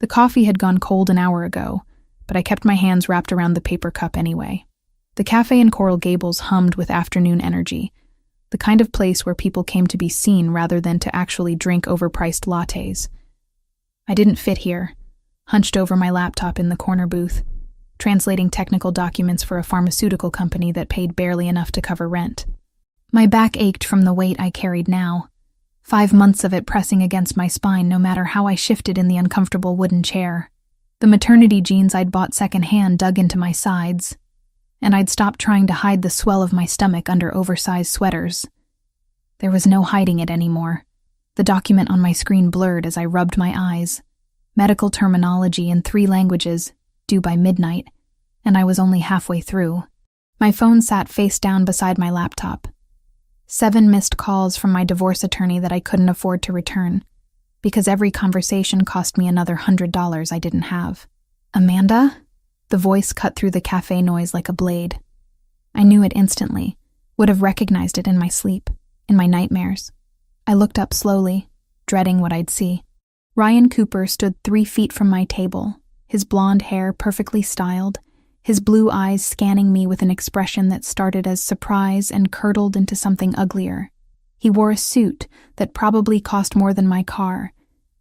The coffee had gone cold an hour ago, but I kept my hands wrapped around the paper cup anyway. The cafe in Coral Gables hummed with afternoon energy, the kind of place where people came to be seen rather than to actually drink overpriced lattes. I didn't fit here, hunched over my laptop in the corner booth, translating technical documents for a pharmaceutical company that paid barely enough to cover rent. My back ached from the weight I carried now, 5 months of it pressing against my spine no matter how I shifted in the uncomfortable wooden chair. The maternity jeans I'd bought secondhand dug into my sides, and I'd stopped trying to hide the swell of my stomach under oversized sweaters. There was no hiding it anymore. The document on my screen blurred as I rubbed my eyes. Medical terminology in 3 languages, due by midnight, and I was only halfway through. My phone sat face down beside my laptop. 7 missed calls from my divorce attorney that I couldn't afford to return, because every conversation cost me another $100 I didn't have. Amanda? The voice cut through the cafe noise like a blade. I knew it instantly, would have recognized it in my sleep, in my nightmares. I looked up slowly, dreading what I'd see. Ryan Cooper stood 3 feet from my table, his blonde hair perfectly styled, his blue eyes scanning me with an expression that started as surprise and curdled into something uglier. He wore a suit that probably cost more than my car,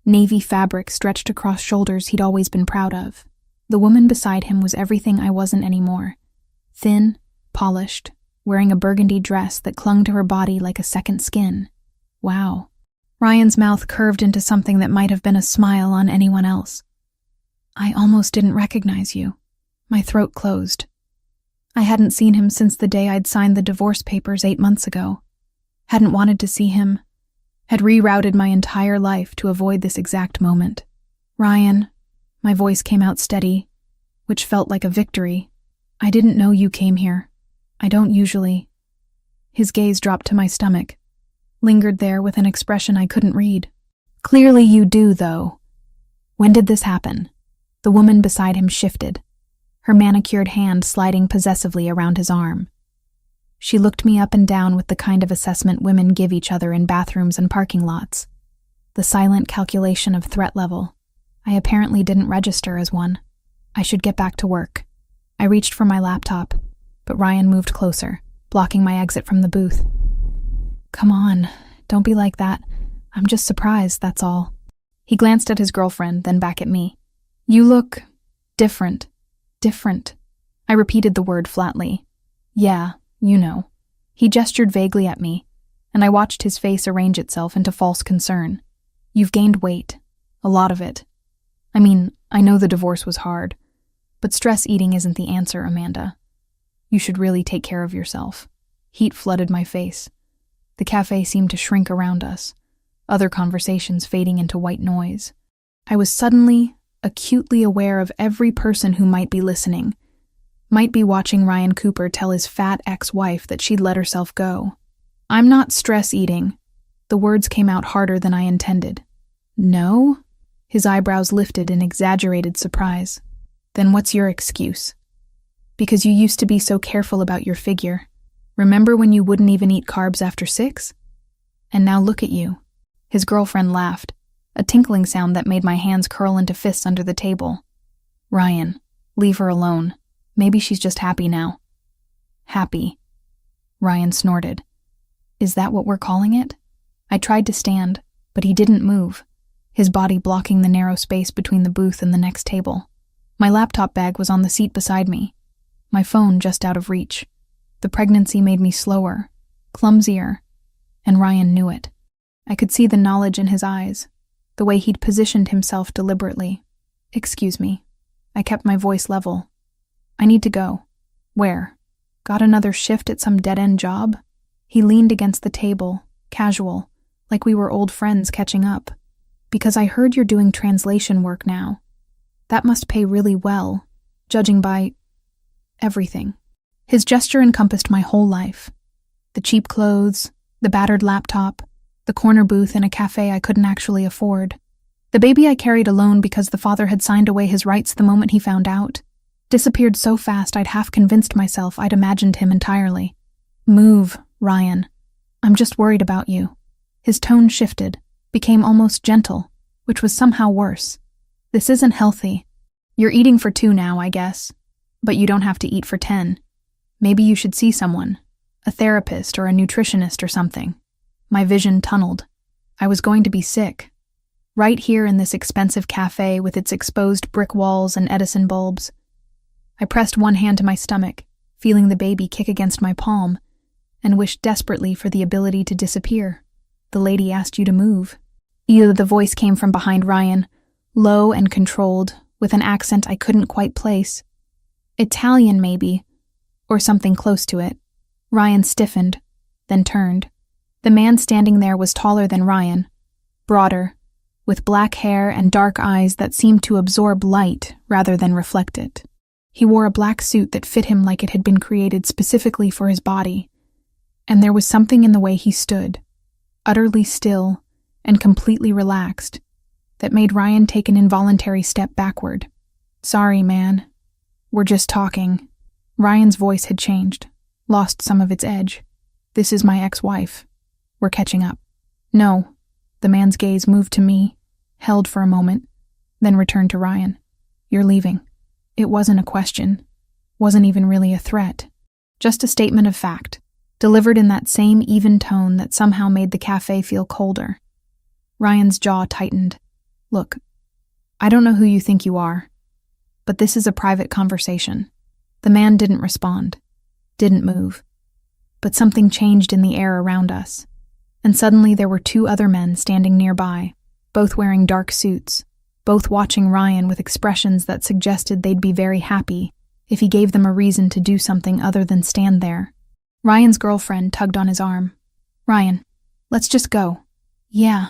navy fabric stretched across shoulders he'd always been proud of. The woman beside him was everything I wasn't anymore. Thin, polished, wearing a burgundy dress that clung to her body like a second skin. Wow. Ryan's mouth curved into something that might have been a smile on anyone else. I almost didn't recognize you. My throat closed. I hadn't seen him since the day I'd signed the divorce papers 8 months ago. Hadn't wanted to see him. Had rerouted my entire life to avoid this exact moment. Ryan, my voice came out steady, which felt like a victory. I didn't know you came here. I don't usually. His gaze dropped to my stomach, lingered there with an expression I couldn't read. Clearly you do, though. When did this happen? The woman beside him shifted, her manicured hand sliding possessively around his arm. She looked me up and down with the kind of assessment women give each other in bathrooms and parking lots. The silent calculation of threat level. I apparently didn't register as one. I should get back to work. I reached for my laptop, but Ryan moved closer, blocking my exit from the booth. Come on, don't be like that. I'm just surprised, that's all. He glanced at his girlfriend, then back at me. You look different. Different. I repeated the word flatly. Yeah, you know. He gestured vaguely at me, and I watched his face arrange itself into false concern. You've gained weight. A lot of it. I mean, I know the divorce was hard, but stress eating isn't the answer, Amanda. You should really take care of yourself. Heat flooded my face. The cafe seemed to shrink around us, other conversations fading into white noise. I was suddenly, acutely aware of every person who might be listening, might be watching Ryan Cooper tell his fat ex-wife that she'd let herself go. I'm not stress eating. The words came out harder than I intended. No? His eyebrows lifted in exaggerated surprise. Then what's your excuse? Because you used to be so careful about your figure. Remember when you wouldn't even eat carbs after 6? And now look at you. His girlfriend laughed, a tinkling sound that made my hands curl into fists under the table. Ryan, leave her alone. Maybe she's just happy now. Happy. Ryan snorted. Is that what we're calling it? I tried to stand, but he didn't move, his body blocking the narrow space between the booth and the next table. My laptop bag was on the seat beside me, my phone just out of reach. The pregnancy made me slower, clumsier, and Ryan knew it. I could see the knowledge in his eyes, the way he'd positioned himself deliberately. Excuse me. I kept my voice level. I need to go. Where? Got another shift at some dead-end job? He leaned against the table, casual, like we were old friends catching up. Because I heard you're doing translation work now. That must pay really well, judging by everything. His gesture encompassed my whole life. The cheap clothes, the battered laptop, the corner booth in a cafe I couldn't actually afford. The baby I carried alone because the father had signed away his rights the moment he found out. Disappeared so fast I'd half convinced myself I'd imagined him entirely. Move, Ryan. I'm just worried about you. His tone shifted, became almost gentle, which was somehow worse. This isn't healthy. You're eating for 2 now, I guess. But you don't have to eat for 10. Maybe you should see someone. A therapist or a nutritionist or something. My vision tunneled. I was going to be sick. Right here in this expensive cafe with its exposed brick walls and Edison bulbs. I pressed one hand to my stomach, feeling the baby kick against my palm, and wished desperately for the ability to disappear. The lady asked you to move. The voice came from behind Ryan, low and controlled, with an accent I couldn't quite place. Italian, maybe, or something close to it. Ryan stiffened, then turned. The man standing there was taller than Ryan, broader, with black hair and dark eyes that seemed to absorb light rather than reflect it. He wore a black suit that fit him like it had been created specifically for his body, and there was something in the way he stood, utterly still and completely relaxed, that made Ryan take an involuntary step backward. Sorry, man. We're just talking. Ryan's voice had changed, lost some of its edge. This is my ex-wife. We're catching up. No. The man's gaze moved to me, held for a moment, then returned to Ryan. You're leaving. It wasn't a question. Wasn't even really a threat. Just a statement of fact, delivered in that same even tone that somehow made the cafe feel colder. Ryan's jaw tightened. Look, I don't know who you think you are, but this is a private conversation. The man didn't respond, didn't move. But something changed in the air around us, and suddenly there were 2 other men standing nearby, both wearing dark suits, both watching Ryan with expressions that suggested they'd be very happy if he gave them a reason to do something other than stand there. Ryan's girlfriend tugged on his arm. Ryan, let's just go. Yeah.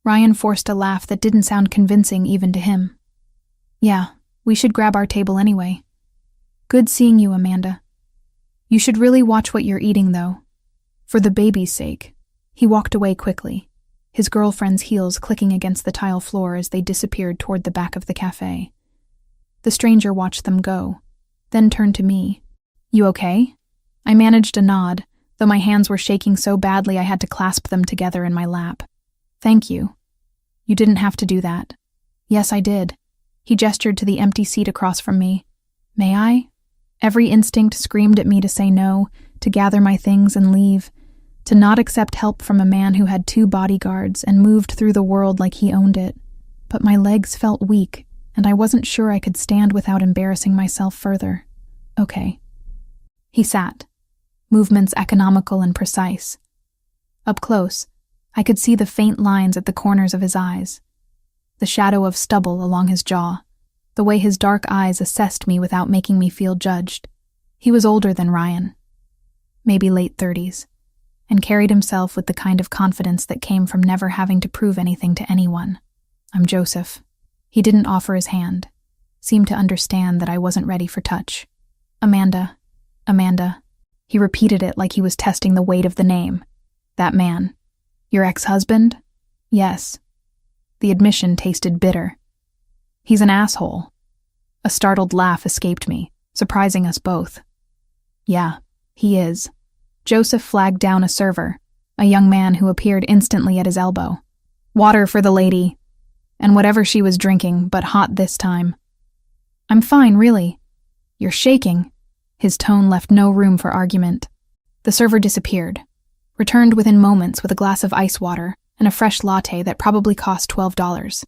Ryan forced a laugh that didn't sound convincing even to him. Yeah, we should grab our table anyway. Good seeing you, Amanda. You should really watch what you're eating, though. For the baby's sake. He walked away quickly, his girlfriend's heels clicking against the tile floor as they disappeared toward the back of the cafe. The stranger watched them go, then turned to me. You okay? I managed a nod, though my hands were shaking so badly I had to clasp them together in my lap. Thank you. You didn't have to do that. Yes, I did. He gestured to the empty seat across from me. May I? Every instinct screamed at me to say no, to gather my things and leave, to not accept help from a man who had 2 bodyguards and moved through the world like he owned it. But my legs felt weak, and I wasn't sure I could stand without embarrassing myself further. Okay. He sat, movements economical and precise. Up close, I could see the faint lines at the corners of his eyes, the shadow of stubble along his jaw, the way his dark eyes assessed me without making me feel judged. He was older than Ryan, maybe late 30s, and carried himself with the kind of confidence that came from never having to prove anything to anyone. I'm Joseph. He didn't offer his hand, seemed to understand that I wasn't ready for touch. Amanda. He repeated it like he was testing the weight of the name. That man. Your ex-husband? Yes. The admission tasted bitter. He's an asshole. A startled laugh escaped me, surprising us both. Yeah, he is. Joseph flagged down a server, a young man who appeared instantly at his elbow. Water for the lady, and whatever she was drinking, but hot this time. I'm fine, really. You're shaking. His tone left no room for argument. The server disappeared, returned within moments with a glass of ice water and a fresh latte that probably cost $12.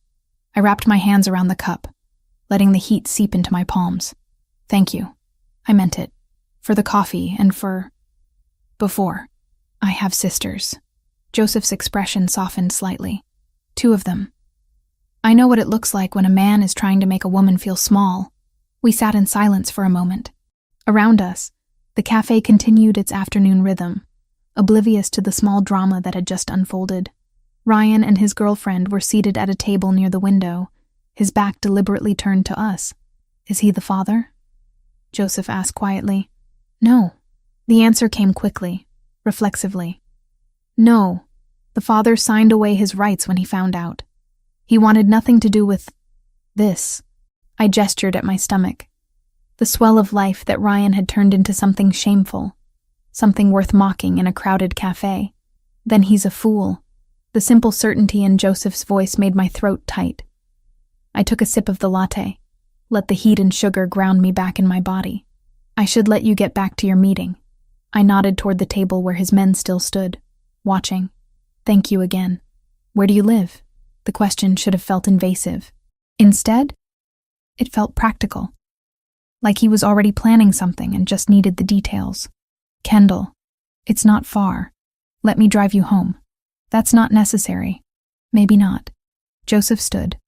I wrapped my hands around the cup, letting the heat seep into my palms. Thank you. I meant it. For the coffee and for... Before. I have sisters. Joseph's expression softened slightly. 2 of them. I know what it looks like when a man is trying to make a woman feel small. We sat in silence for a moment. Around us, the cafe continued its afternoon rhythm, oblivious to the small drama that had just unfolded. Ryan and his girlfriend were seated at a table near the window, his back deliberately turned to us. Is he the father? Joseph asked quietly. No. The answer came quickly, reflexively. No. The father signed away his rights when he found out. He wanted nothing to do with this. I gestured at my stomach. The swell of life that Ryan had turned into something shameful, something worth mocking in a crowded cafe. Then he's a fool. The simple certainty in Joseph's voice made my throat tight. I took a sip of the latte, let the heat and sugar ground me back in my body. I should let you get back to your meeting. I nodded toward the table where his men still stood, watching. Thank you again. Where do you live? The question should have felt invasive. Instead, it felt practical. Like he was already planning something and just needed the details. Kendall, it's not far. Let me drive you home. That's not necessary. Maybe not. Joseph stood,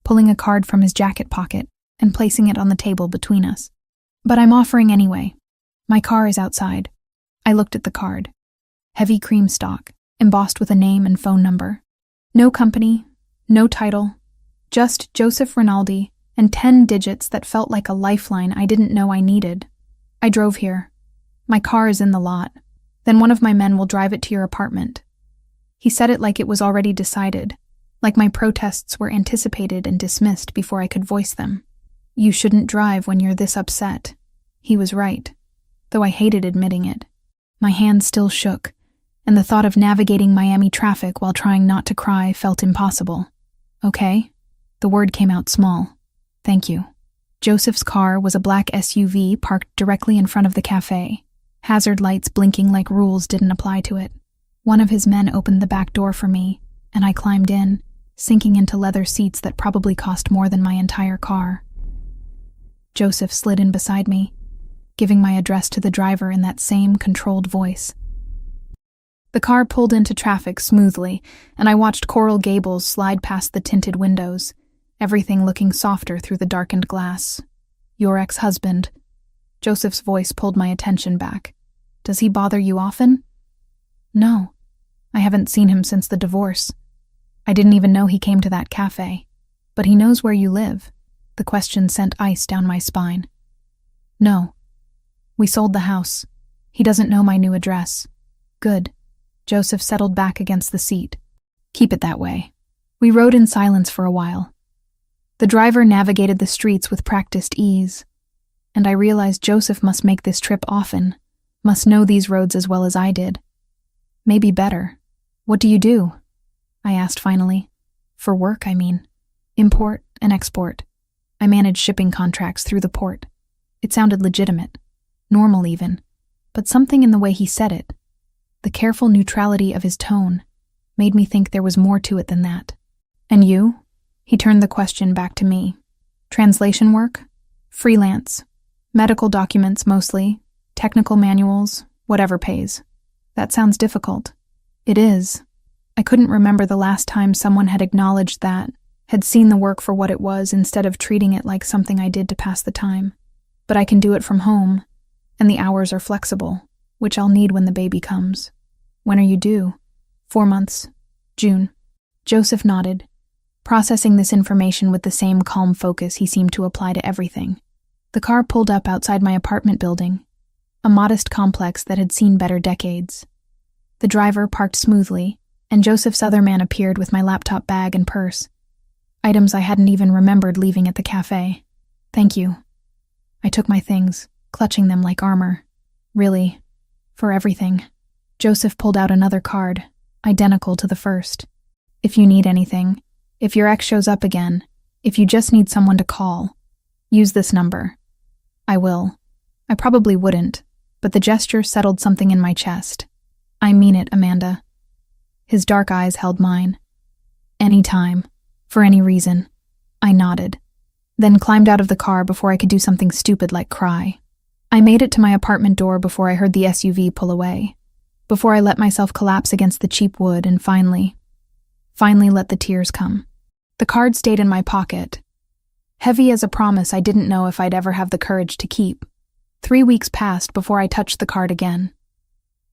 pulling a card from his jacket pocket and placing it on the table between us. But I'm offering anyway. My car is outside. I looked at the card. Heavy cream stock, embossed with a name and phone number. No company, no title, just Joseph Rinaldi and 10 digits that felt like a lifeline I didn't know I needed. I drove here. My car is in the lot. Then one of my men will drive it to your apartment. He said it like it was already decided, like my protests were anticipated and dismissed before I could voice them. You shouldn't drive when you're this upset. He was right, though I hated admitting it. My hand still shook, and the thought of navigating Miami traffic while trying not to cry felt impossible. Okay. The word came out small. Thank you. Joseph's car was a black SUV parked directly in front of the cafe, hazard lights blinking like rules didn't apply to it. One of his men opened the back door for me, and I climbed in, sinking into leather seats that probably cost more than my entire car. Joseph slid in beside me, giving my address to the driver in that same controlled voice. The car pulled into traffic smoothly, and I watched Coral Gables slide past the tinted windows, everything looking softer through the darkened glass. Your ex-husband. Joseph's voice pulled my attention back. Does he bother you often? No. I haven't seen him since the divorce. I didn't even know he came to that cafe. But he knows where you live. The question sent ice down my spine. No. We sold the house. He doesn't know my new address. Good. Joseph settled back against the seat. Keep it that way. We rode in silence for a while. The driver navigated the streets with practiced ease, and I realized Joseph must make this trip often, must know these roads as well as I did. Maybe better. What do you do? I asked finally. For work, I mean. Import and export. I manage shipping contracts through the port. It sounded legitimate, normal even, but something in the way he said it, the careful neutrality of his tone, made me think there was more to it than that. And you? He turned the question back to me. Translation work? Freelance. Medical documents mostly. Technical manuals. Whatever pays. That sounds difficult. It is. I couldn't remember the last time someone had acknowledged that, had seen the work for what it was instead of treating it like something I did to pass the time. But I can do it from home, and the hours are flexible, which I'll need when the baby comes. When are you due? 4 months. June. Joseph nodded, processing this information with the same calm focus he seemed to apply to everything. The car pulled up outside my apartment building, a modest complex that had seen better decades. The driver parked smoothly, and Joseph's other man appeared with my laptop bag and purse, items I hadn't even remembered leaving at the cafe. Thank you. I took my things, clutching them like armor. Really, for everything. Joseph pulled out another card, identical to the first. If you need anything, if your ex shows up again, if you just need someone to call, use this number. I will. I probably wouldn't, but the gesture settled something in my chest. I mean it, Amanda. His dark eyes held mine. Any time, for any reason. I nodded, then climbed out of the car before I could do something stupid like cry. I made it to my apartment door before I heard the SUV pull away, before I let myself collapse against the cheap wood and finally let the tears come. The card stayed in my pocket, heavy as a promise I didn't know if I'd ever have the courage to keep. 3 weeks passed before I touched the card again.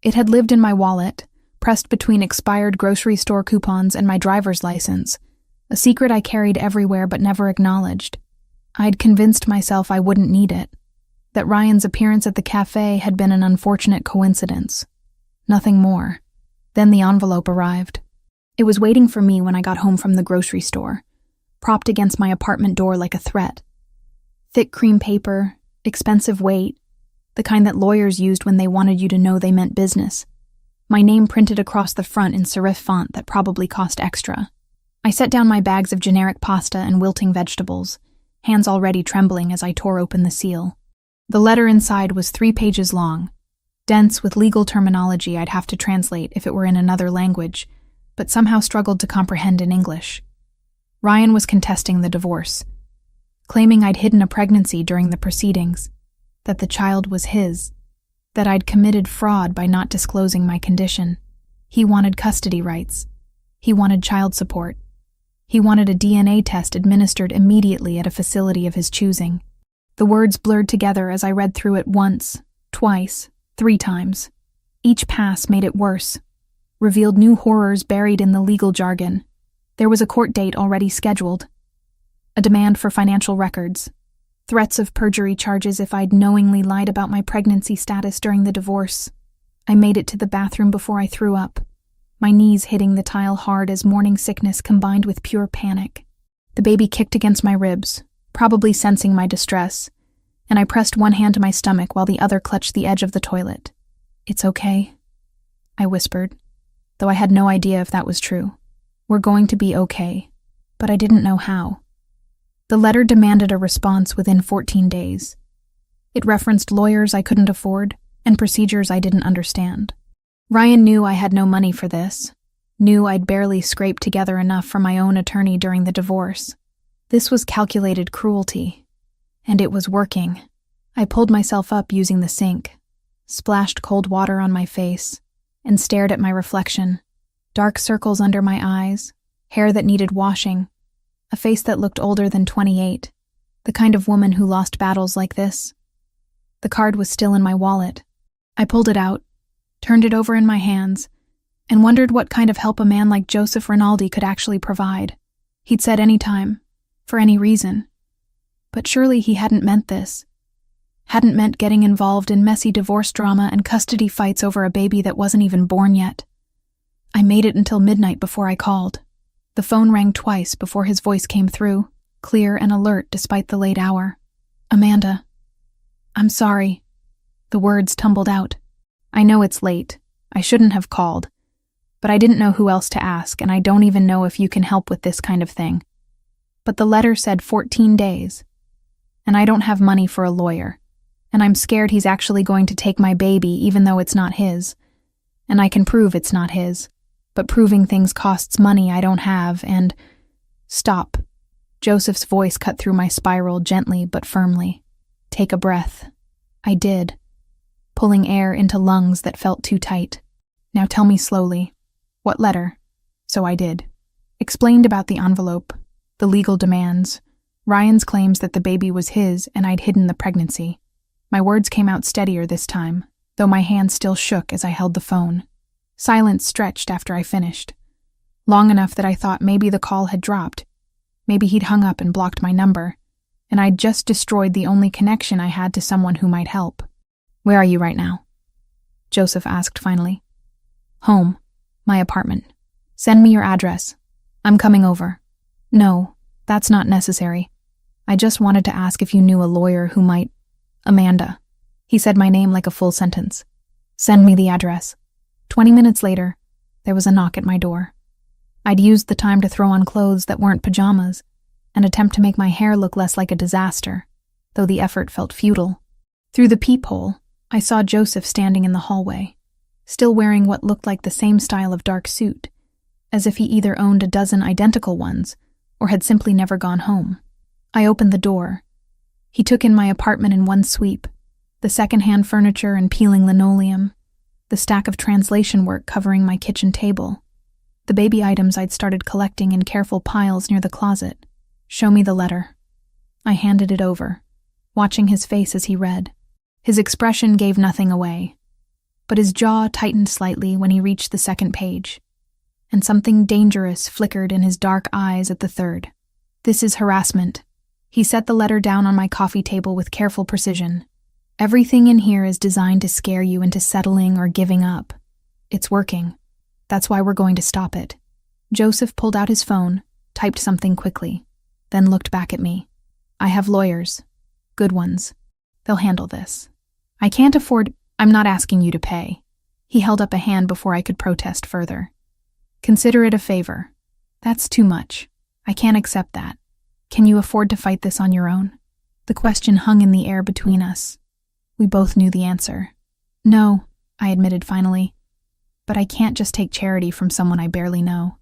It had lived in my wallet, pressed between expired grocery store coupons and my driver's license, a secret I carried everywhere but never acknowledged. I'd convinced myself I wouldn't need it, that Ryan's appearance at the cafe had been an unfortunate coincidence. Nothing more. Then the envelope arrived. It was waiting for me when I got home from the grocery store, propped against my apartment door like a threat. Thick cream paper, expensive weight, the kind that lawyers used when they wanted you to know they meant business. My name printed across the front in serif font that probably cost extra. I set down my bags of generic pasta and wilting vegetables, hands already trembling as I tore open the seal. The letter inside was 3 pages long, dense with legal terminology I'd have to translate if it were in another language, but somehow struggled to comprehend in English. Ryan was contesting the divorce, claiming I'd hidden a pregnancy during the proceedings, that the child was his, that I'd committed fraud by not disclosing my condition. He wanted custody rights. He wanted child support. He wanted a DNA test administered immediately at a facility of his choosing. The words blurred together as I read through it once, twice, 3 times. Each pass made it worse, revealed new horrors buried in the legal jargon. There was a court date already scheduled, a demand for financial records, threats of perjury charges if I'd knowingly lied about my pregnancy status during the divorce. I made it to the bathroom before I threw up, my knees hitting the tile hard as morning sickness combined with pure panic. The baby kicked against my ribs, probably sensing my distress, and I pressed one hand to my stomach while the other clutched the edge of the toilet. "It's okay," I whispered, though I had no idea if that was true. "We're going to be okay," but I didn't know how. The letter demanded a response within 14 days. It referenced lawyers I couldn't afford and procedures I didn't understand. Ryan knew I had no money for this, knew I'd barely scraped together enough for my own attorney during the divorce. This was calculated cruelty, and it was working. I pulled myself up using the sink, splashed cold water on my face, and stared at my reflection. Dark circles under my eyes, hair that needed washing, a face that looked older than 28, the kind of woman who lost battles like this. The card was still in my wallet. I pulled it out, turned it over in my hands, and wondered what kind of help a man like Joseph Rinaldi could actually provide. He'd said any time, for any reason. But surely he hadn't meant this. Hadn't meant getting involved in messy divorce drama and custody fights over a baby that wasn't even born yet. I made it until midnight before I called. The phone rang twice before his voice came through, clear and alert despite the late hour. "Amanda, I'm sorry." The words tumbled out. "I know it's late. I shouldn't have called. But I didn't know who else to ask, and I don't even know if you can help with this kind of thing. But the letter said 14 days. And I don't have money for a lawyer. And I'm scared he's actually going to take my baby even though it's not his. And I can prove it's not his. But proving things costs money I don't have, and—" "Stop." Joseph's voice cut through my spiral gently but firmly. "Take a breath." I did, pulling air into lungs that felt too tight. "Now tell me slowly. What letter?" So I did. Explained about the envelope, the legal demands, Ryan's claims that the baby was his and I'd hidden the pregnancy. My words came out steadier this time, though my hand still shook as I held the phone. Silence stretched after I finished, long enough that I thought maybe the call had dropped. Maybe he'd hung up and blocked my number, and I'd just destroyed the only connection I had to someone who might help. "Where are you right now?" Joseph asked finally. "Home. My apartment. Send me your address. I'm coming over." "No, that's not necessary. I just wanted to ask if you knew a lawyer who might—" "Amanda." He said my name like a full sentence. "Send me the address." 20 minutes later, there was a knock at my door. I'd used the time to throw on clothes that weren't pajamas and attempt to make my hair look less like a disaster, though the effort felt futile. Through the peephole, I saw Joseph standing in the hallway, still wearing what looked like the same style of dark suit, as if he either owned a dozen identical ones or had simply never gone home. I opened the door. He took in my apartment in one sweep, the second-hand furniture and peeling linoleum, the stack of translation work covering my kitchen table, the baby items I'd started collecting in careful piles near the closet. "Show me the letter." I handed it over, watching his face as he read. His expression gave nothing away, but his jaw tightened slightly when he reached the second page, and something dangerous flickered in his dark eyes at the third. "This is harassment." He set the letter down on my coffee table with careful precision. "Everything in here is designed to scare you into settling or giving up. It's working. That's why we're going to stop it." Joseph pulled out his phone, typed something quickly, then looked back at me. "I have lawyers. Good ones. They'll handle this. I can't afford—" "I'm not asking you to pay." He held up a hand before I could protest further. "Consider it a favor. That's too much. I can't accept that. Can you afford to fight this on your own? The question hung in the air between us. We both knew the answer. No, I admitted finally. But I can't just take charity from someone I barely know.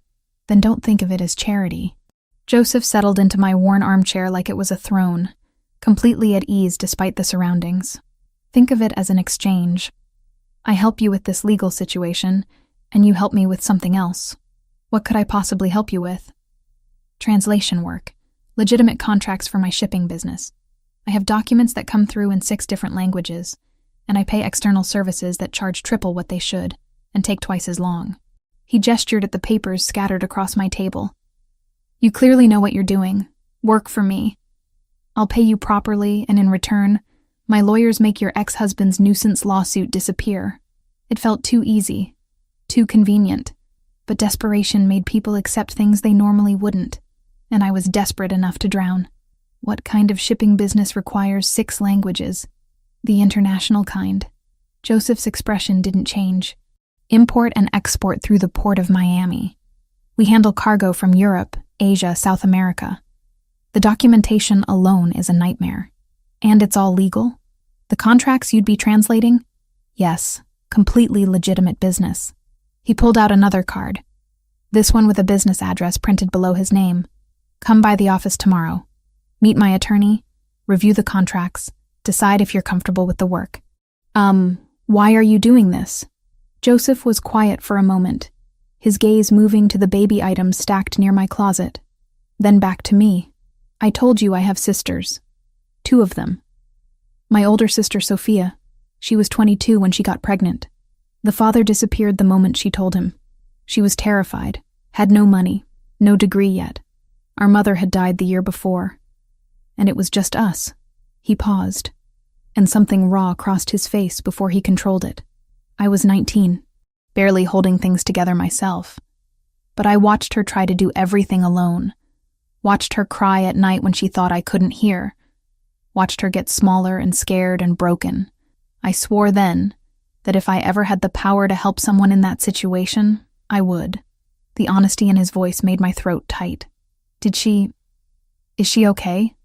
Then don't think of it as charity. Joseph settled into my worn armchair like it was a throne, completely at ease despite the surroundings. Think of it as an exchange. I help you with this legal situation, and you help me with something else. What could I possibly help you with? Translation work. Legitimate contracts for my shipping business. I have documents that come through in 6 different languages, and I pay external services that charge triple what they should, and take twice as long. He gestured at the papers scattered across my table. You clearly know what you're doing. Work for me. I'll pay you properly, and in return, my lawyers make your ex-husband's nuisance lawsuit disappear. It felt too easy, too convenient, but desperation made people accept things they normally wouldn't, and I was desperate enough to drown. What kind of shipping business requires 6 languages? The international kind. Joseph's expression didn't change. Import and export through the port of Miami. We handle cargo from Europe, Asia, South America. The documentation alone is a nightmare. And it's all legal? The contracts you'd be translating? Yes, completely legitimate business. He pulled out another card. This one with a business address printed below his name. Come by the office tomorrow. Meet my attorney, review the contracts, decide if you're comfortable with the work. Why are you doing this? Joseph was quiet for a moment, his gaze moving to the baby items stacked near my closet. Then back to me. I told you I have sisters. 2 of them. My older sister, Sophia. She was 22 when she got pregnant. The father disappeared the moment she told him. She was terrified, had no money, no degree yet. Our mother had died the year before. And it was just us. He paused, and something raw crossed his face before he controlled it. I was 19, barely holding things together myself. But I watched her try to do everything alone. Watched her cry at night when she thought I couldn't hear. Watched her get smaller and scared and broken. I swore then that if I ever had the power to help someone in that situation, I would. The honesty in his voice made my throat tight. Is she okay?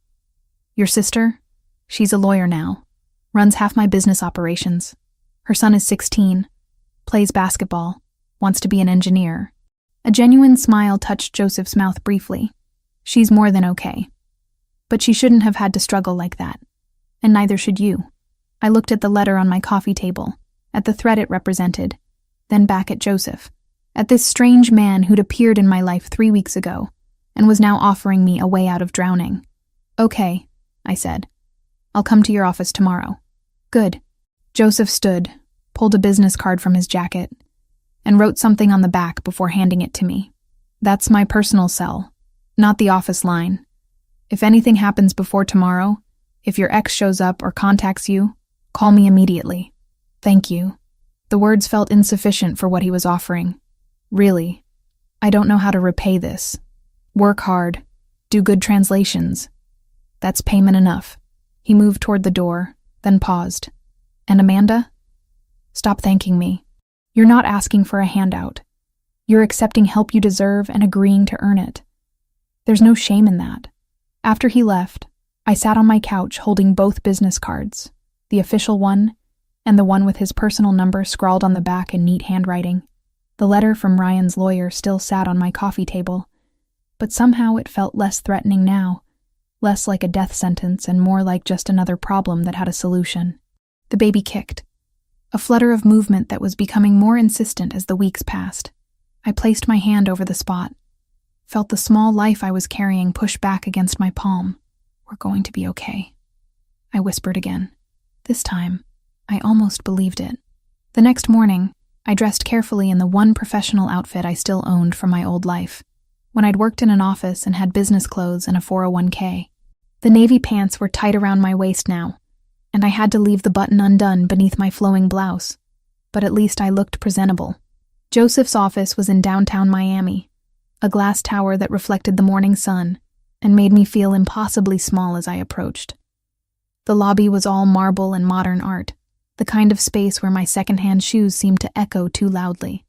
Your sister? She's a lawyer now. Runs half my business operations. Her son is 16, plays basketball, wants to be an engineer. A genuine smile touched Joseph's mouth briefly. She's more than okay. But she shouldn't have had to struggle like that. And neither should you. I looked at the letter on my coffee table, at the threat it represented, then back at Joseph, at this strange man who'd appeared in my life 3 weeks ago, and was now offering me a way out of drowning. Okay, I said. I'll come to your office tomorrow. Good. Joseph stood, pulled a business card from his jacket, and wrote something on the back before handing it to me. That's my personal cell, not the office line. If anything happens before tomorrow, if your ex shows up or contacts you, call me immediately. Thank you. The words felt insufficient for what he was offering. Really, I don't know how to repay this. Work hard, do good translations. That's payment enough. He moved toward the door, then paused. And Amanda? Stop thanking me. You're not asking for a handout. You're accepting help you deserve and agreeing to earn it. There's no shame in that. After he left, I sat on my couch holding both business cards, the official one and the one with his personal number scrawled on the back in neat handwriting. The letter from Ryan's lawyer still sat on my coffee table, but somehow it felt less threatening now, less like a death sentence and more like just another problem that had a solution. The baby kicked, a flutter of movement that was becoming more insistent as the weeks passed. I placed my hand over the spot, felt the small life I was carrying push back against my palm. We're going to be okay, I whispered again. This time, I almost believed it. The next morning, I dressed carefully in the one professional outfit I still owned from my old life, when I'd worked in an office and had business clothes and a 401k. The navy pants were tight around my waist now, and I had to leave the button undone beneath my flowing blouse. But at least I looked presentable. Joseph's office was in downtown Miami, a glass tower that reflected the morning sun and made me feel impossibly small as I approached. The lobby was all marble and modern art, the kind of space where my secondhand shoes seemed to echo too loudly.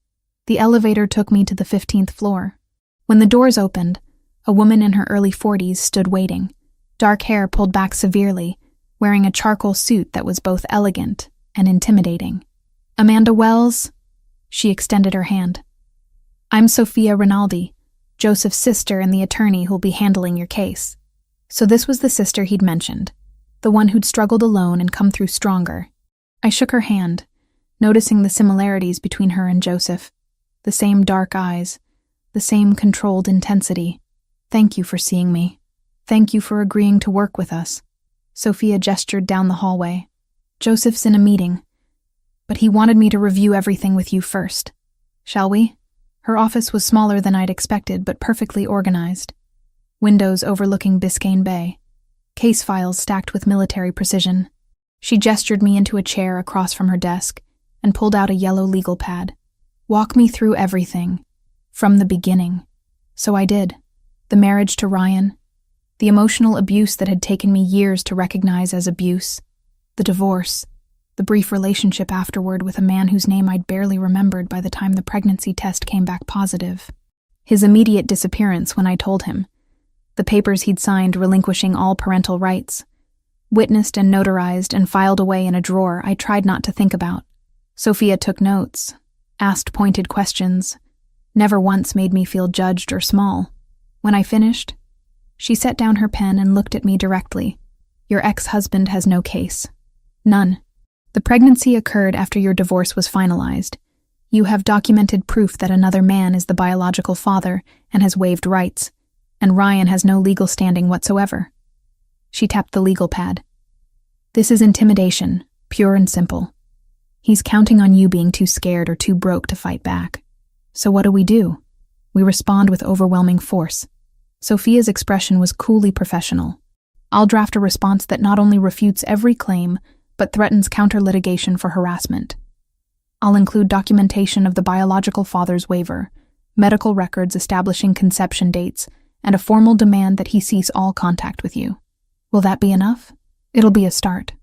The elevator took me to the 15th floor. When the doors opened, a woman in her early 40s stood waiting, dark hair pulled back severely, wearing a charcoal suit that was both elegant and intimidating. "Amanda Wells?" She extended her hand. "I'm Sophia Rinaldi, Joseph's sister and the attorney who'll be handling your case." So this was the sister he'd mentioned, the one who'd struggled alone and come through stronger. I shook her hand, noticing the similarities between her and Joseph. The same dark eyes, the same controlled intensity. "Thank you for seeing me. Thank you for agreeing to work with us." Sophia gestured down the hallway. "Joseph's in a meeting, but he wanted me to review everything with you first. Shall we?" Her office was smaller than I'd expected, but perfectly organized. Windows overlooking Biscayne Bay. Case files stacked with military precision. She gestured me into a chair across from her desk and pulled out a yellow legal pad. "Walk me through everything, from the beginning." So I did. The marriage to Ryan, the emotional abuse that had taken me years to recognize as abuse, the divorce, the brief relationship afterward with a man whose name I'd barely remembered by the time the pregnancy test came back positive, his immediate disappearance when I told him, the papers he'd signed relinquishing all parental rights, witnessed and notarized and filed away in a drawer I tried not to think about. Sophia took notes, asked pointed questions, never once made me feel judged or small. When I finished, she set down her pen and looked at me directly. "Your ex-husband has no case. None. The pregnancy occurred after your divorce was finalized. You have documented proof that another man is the biological father and has waived rights, and Ryan has no legal standing whatsoever." She tapped the legal pad. "This is intimidation, pure and simple. He's counting on you being too scared or too broke to fight back. So what do? We respond with overwhelming force." Sophia's expression was coolly professional. "I'll draft a response that not only refutes every claim, but threatens counter-litigation for harassment. I'll include documentation of the biological father's waiver, medical records establishing conception dates, and a formal demand that he cease all contact with you. Will that be enough? It'll be a start.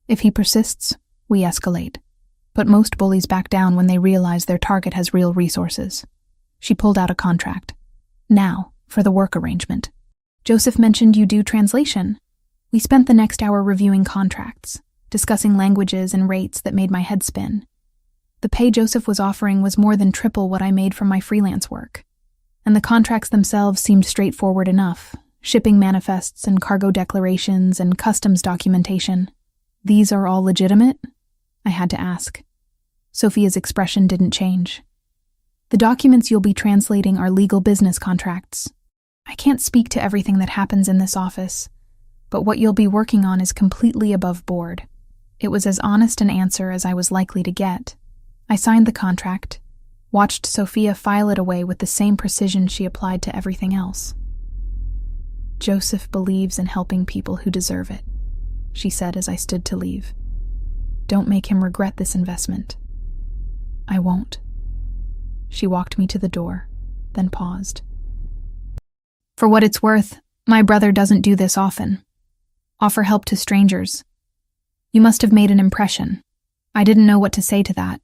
If he persists, we escalate. But most bullies back down when they realize their target has real resources." She pulled out a contract. "Now, for the work arrangement. Joseph mentioned you do translation." We spent the next hour reviewing contracts, discussing languages and rates that made my head spin. The pay Joseph was offering was more than triple what I made from my freelance work. And the contracts themselves seemed straightforward enough, shipping manifests and cargo declarations and customs documentation. "These are all legitimate?" I had to ask. Sophia's expression didn't change. "The documents you'll be translating are legal business contracts. I can't speak to everything that happens in this office, but what you'll be working on is completely above board." It was as honest an answer as I was likely to get. I signed the contract, watched Sophia file it away with the same precision she applied to everything else. "Joseph believes in helping people who deserve it," she said as I stood to leave. "Don't make him regret this investment." "I won't." She walked me to the door, then paused. "For what it's worth, my brother doesn't do this often. Offer help to strangers. You must have made an impression." I didn't know what to say to that,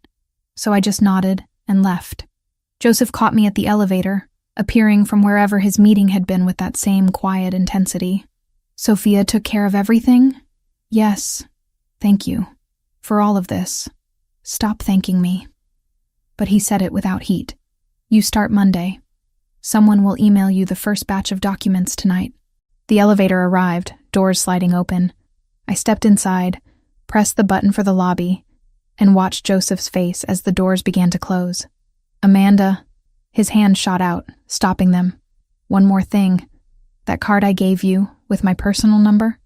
so I just nodded and left. Joseph caught me at the elevator, appearing from wherever his meeting had been with that same quiet intensity. "Sophia took care of everything?" "Yes. Thank you. For all of this. Stop thanking me." But he said it without heat. "You start Monday. Someone will email you the first batch of documents tonight." The elevator arrived, doors sliding open. I stepped inside, pressed the button for the lobby, and watched Joseph's face as the doors began to close. "Amanda," his hand shot out, stopping them. "One more thing. That card I gave you, with my personal number?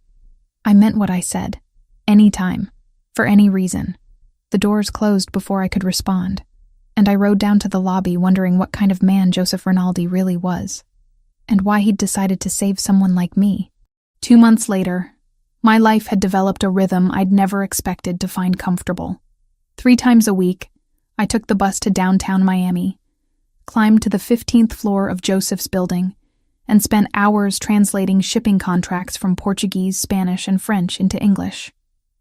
I meant what I said. Anytime. For any reason." The doors closed before I could respond, and I rode down to the lobby wondering what kind of man Joseph Rinaldi really was, and why he'd decided to save someone like me. 2 months later, my life had developed a rhythm I'd never expected to find comfortable. 3 times a week, I took the bus to downtown Miami, climbed to the 15th floor of Joseph's building, and spent hours translating shipping contracts from Portuguese, Spanish, and French into English.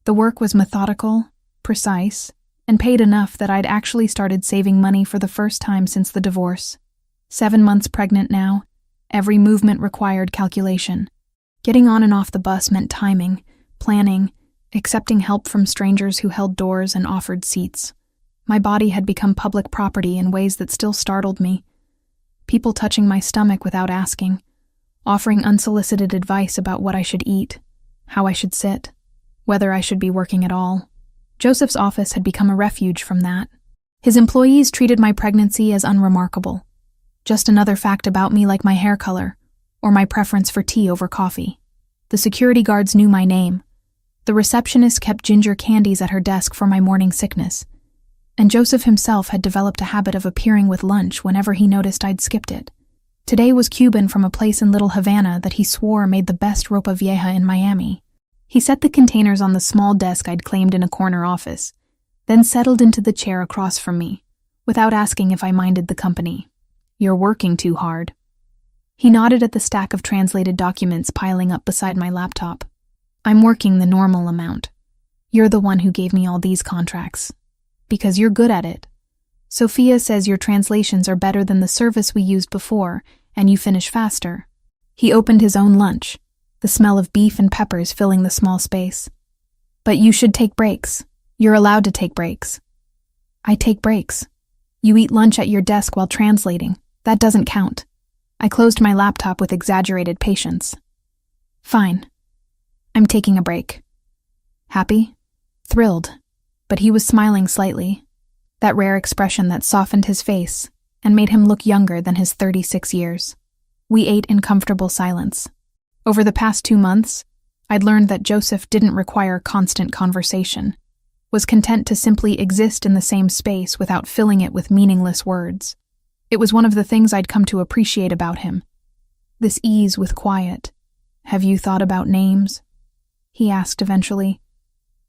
The work was methodical, precise, and paid enough that I'd actually started saving money for the first time since the divorce. 7 months pregnant now. Every movement required calculation. Getting on and off the bus meant timing, planning, accepting help from strangers who held doors and offered seats. My body had become public property in ways that still startled me. People touching my stomach without asking, offering unsolicited advice about what I should eat, how I should sit, whether I should be working at all. Joseph's office had become a refuge from that. His employees treated my pregnancy as unremarkable. Just another fact about me, like my hair color, or my preference for tea over coffee. The security guards knew my name. The receptionist kept ginger candies at her desk for my morning sickness. And Joseph himself had developed a habit of appearing with lunch whenever he noticed I'd skipped it. Today was Cuban from a place in Little Havana that he swore made the best ropa vieja in Miami. He set the containers on the small desk I'd claimed in a corner office, then settled into the chair across from me, without asking if I minded the company. "You're working too hard." He nodded at the stack of translated documents piling up beside my laptop. "I'm working the normal amount. You're the one who gave me all these contracts. Because you're good at it. Sophia says your translations are better than the service we used before, and you finish faster." He opened his own lunch, the smell of beef and peppers filling the small space. "But you should take breaks. You're allowed to take breaks." "I take breaks. You eat lunch at your desk while translating. That doesn't count." I closed my laptop with exaggerated patience. "Fine. I'm taking a break." Happy? Thrilled. But he was smiling slightly, that rare expression that softened his face and made him look younger than his 36 years. We ate in comfortable silence. Over the past 2 months, I'd learned that Joseph didn't require constant conversation, was content to simply exist in the same space without filling it with meaningless words. It was one of the things I'd come to appreciate about him. This ease with quiet. "Have you thought about names?" he asked eventually,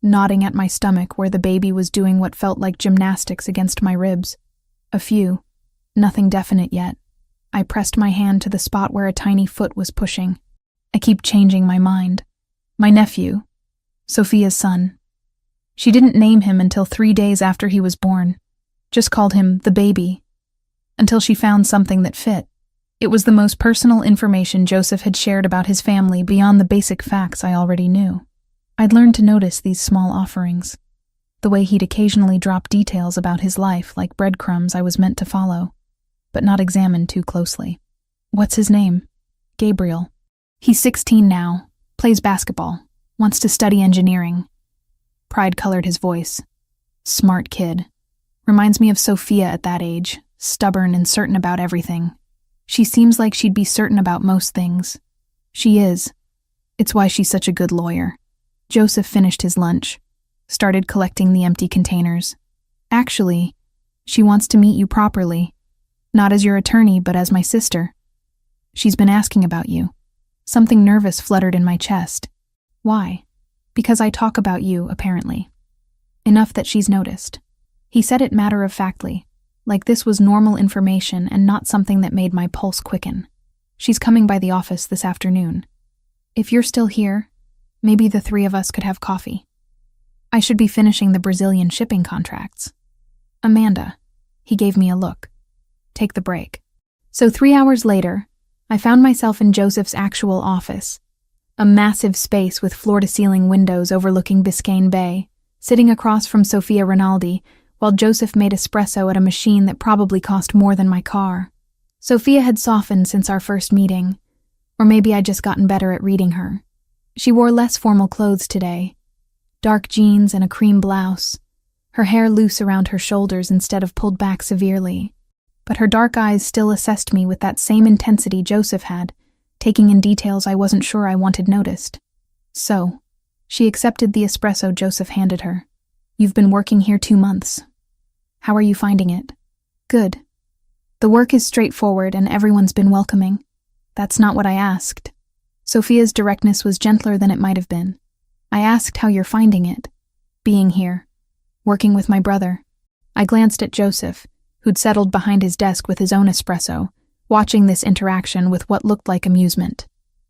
nodding at my stomach where the baby was doing what felt like gymnastics against my ribs. "A few. Nothing definite yet." I pressed my hand to the spot where a tiny foot was pushing. "I keep changing my mind. My nephew, Sophia's son." She didn't name him until 3 days after he was born. Just called him the baby. Until she found something that fit. It was the most personal information Joseph had shared about his family beyond the basic facts I already knew. I'd learned to notice these small offerings. The way he'd occasionally drop details about his life like breadcrumbs I was meant to follow, but not examine too closely. "What's his name?" "Gabriel. He's 16 now, plays basketball, wants to study engineering." Pride colored his voice. "Smart kid. Reminds me of Sophia at that age, stubborn and certain about everything. She seems like she'd be certain about most things. She is. It's why she's such a good lawyer." Joseph finished his lunch, started collecting the empty containers. "Actually, she wants to meet you properly. Not as your attorney, but as my sister. She's been asking about you." Something nervous fluttered in my chest. "Why?" "Because I talk about you, apparently. Enough that she's noticed." He said it matter-of-factly, like this was normal information and not something that made my pulse quicken. "She's coming by the office this afternoon. If you're still here, maybe the 3 of us could have coffee. I should be finishing the Brazilian shipping contracts." "Amanda." He gave me a look. "Take the break." So 3 hours later, I found myself in Joseph's actual office, a massive space with floor-to-ceiling windows overlooking Biscayne Bay, sitting across from Sophia Rinaldi, while Joseph made espresso at a machine that probably cost more than my car. Sophia had softened since our first meeting, or maybe I'd just gotten better at reading her. She wore less formal clothes today, dark jeans and a cream blouse, her hair loose around her shoulders instead of pulled back severely. But her dark eyes still assessed me with that same intensity Joseph had, taking in details I wasn't sure I wanted noticed. "So," she accepted the espresso Joseph handed her. "You've been working here 2 months. How are you finding it?" "Good. The work is straightforward and everyone's been welcoming." "That's not what I asked." Sophia's directness was gentler than it might have been. "I asked how you're finding it. Being here. Working with my brother." I glanced at Joseph, who'd settled behind his desk with his own espresso, watching this interaction with what looked like amusement.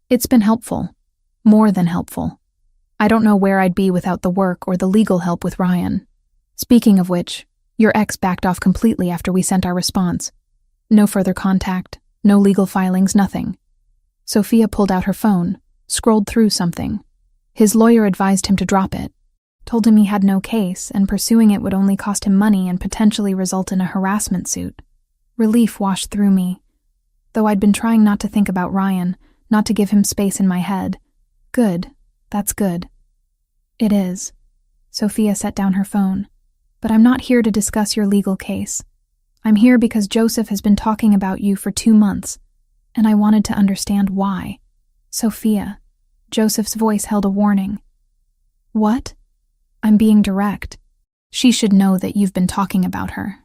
"It's been helpful. More than helpful. I don't know where I'd be without the work or the legal help with Ryan. Speaking of which, your ex backed off completely after we sent our response." No further contact, no legal filings, nothing. Sophia pulled out her phone, scrolled through something. His lawyer advised him to drop it, told him he had no case and pursuing it would only cost him money and potentially result in a harassment suit. Relief washed through me, though I'd been trying not to think about Ryan, not to give him space in my head. Good, that's good. It is. Sophia set down her phone. But I'm not here to discuss your legal case. I'm here because Joseph has been talking about you for 2 months, and I wanted to understand why. Sophia. Joseph's voice held a warning. What? I'm being direct. She should know that you've been talking about her,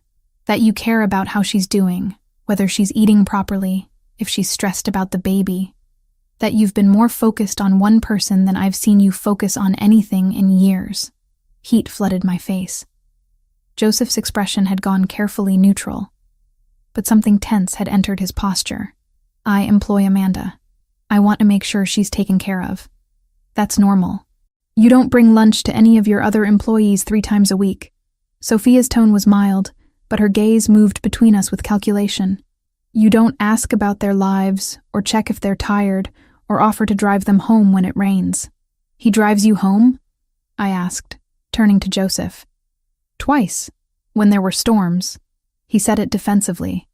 that you care about how she's doing, whether she's eating properly, if she's stressed about the baby, that you've been more focused on one person than I've seen you focus on anything in years. Heat flooded my face. Joseph's expression had gone carefully neutral, but something tense had entered his posture. I employ Amanda. I want to make sure she's taken care of. That's normal. You don't bring lunch to any of your other employees 3 times a week. Sophia's tone was mild, but her gaze moved between us with calculation. You don't ask about their lives, or check if they're tired, or offer to drive them home when it rains. He drives you home? I asked, turning to Joseph. Twice, when there were storms. He said it defensively.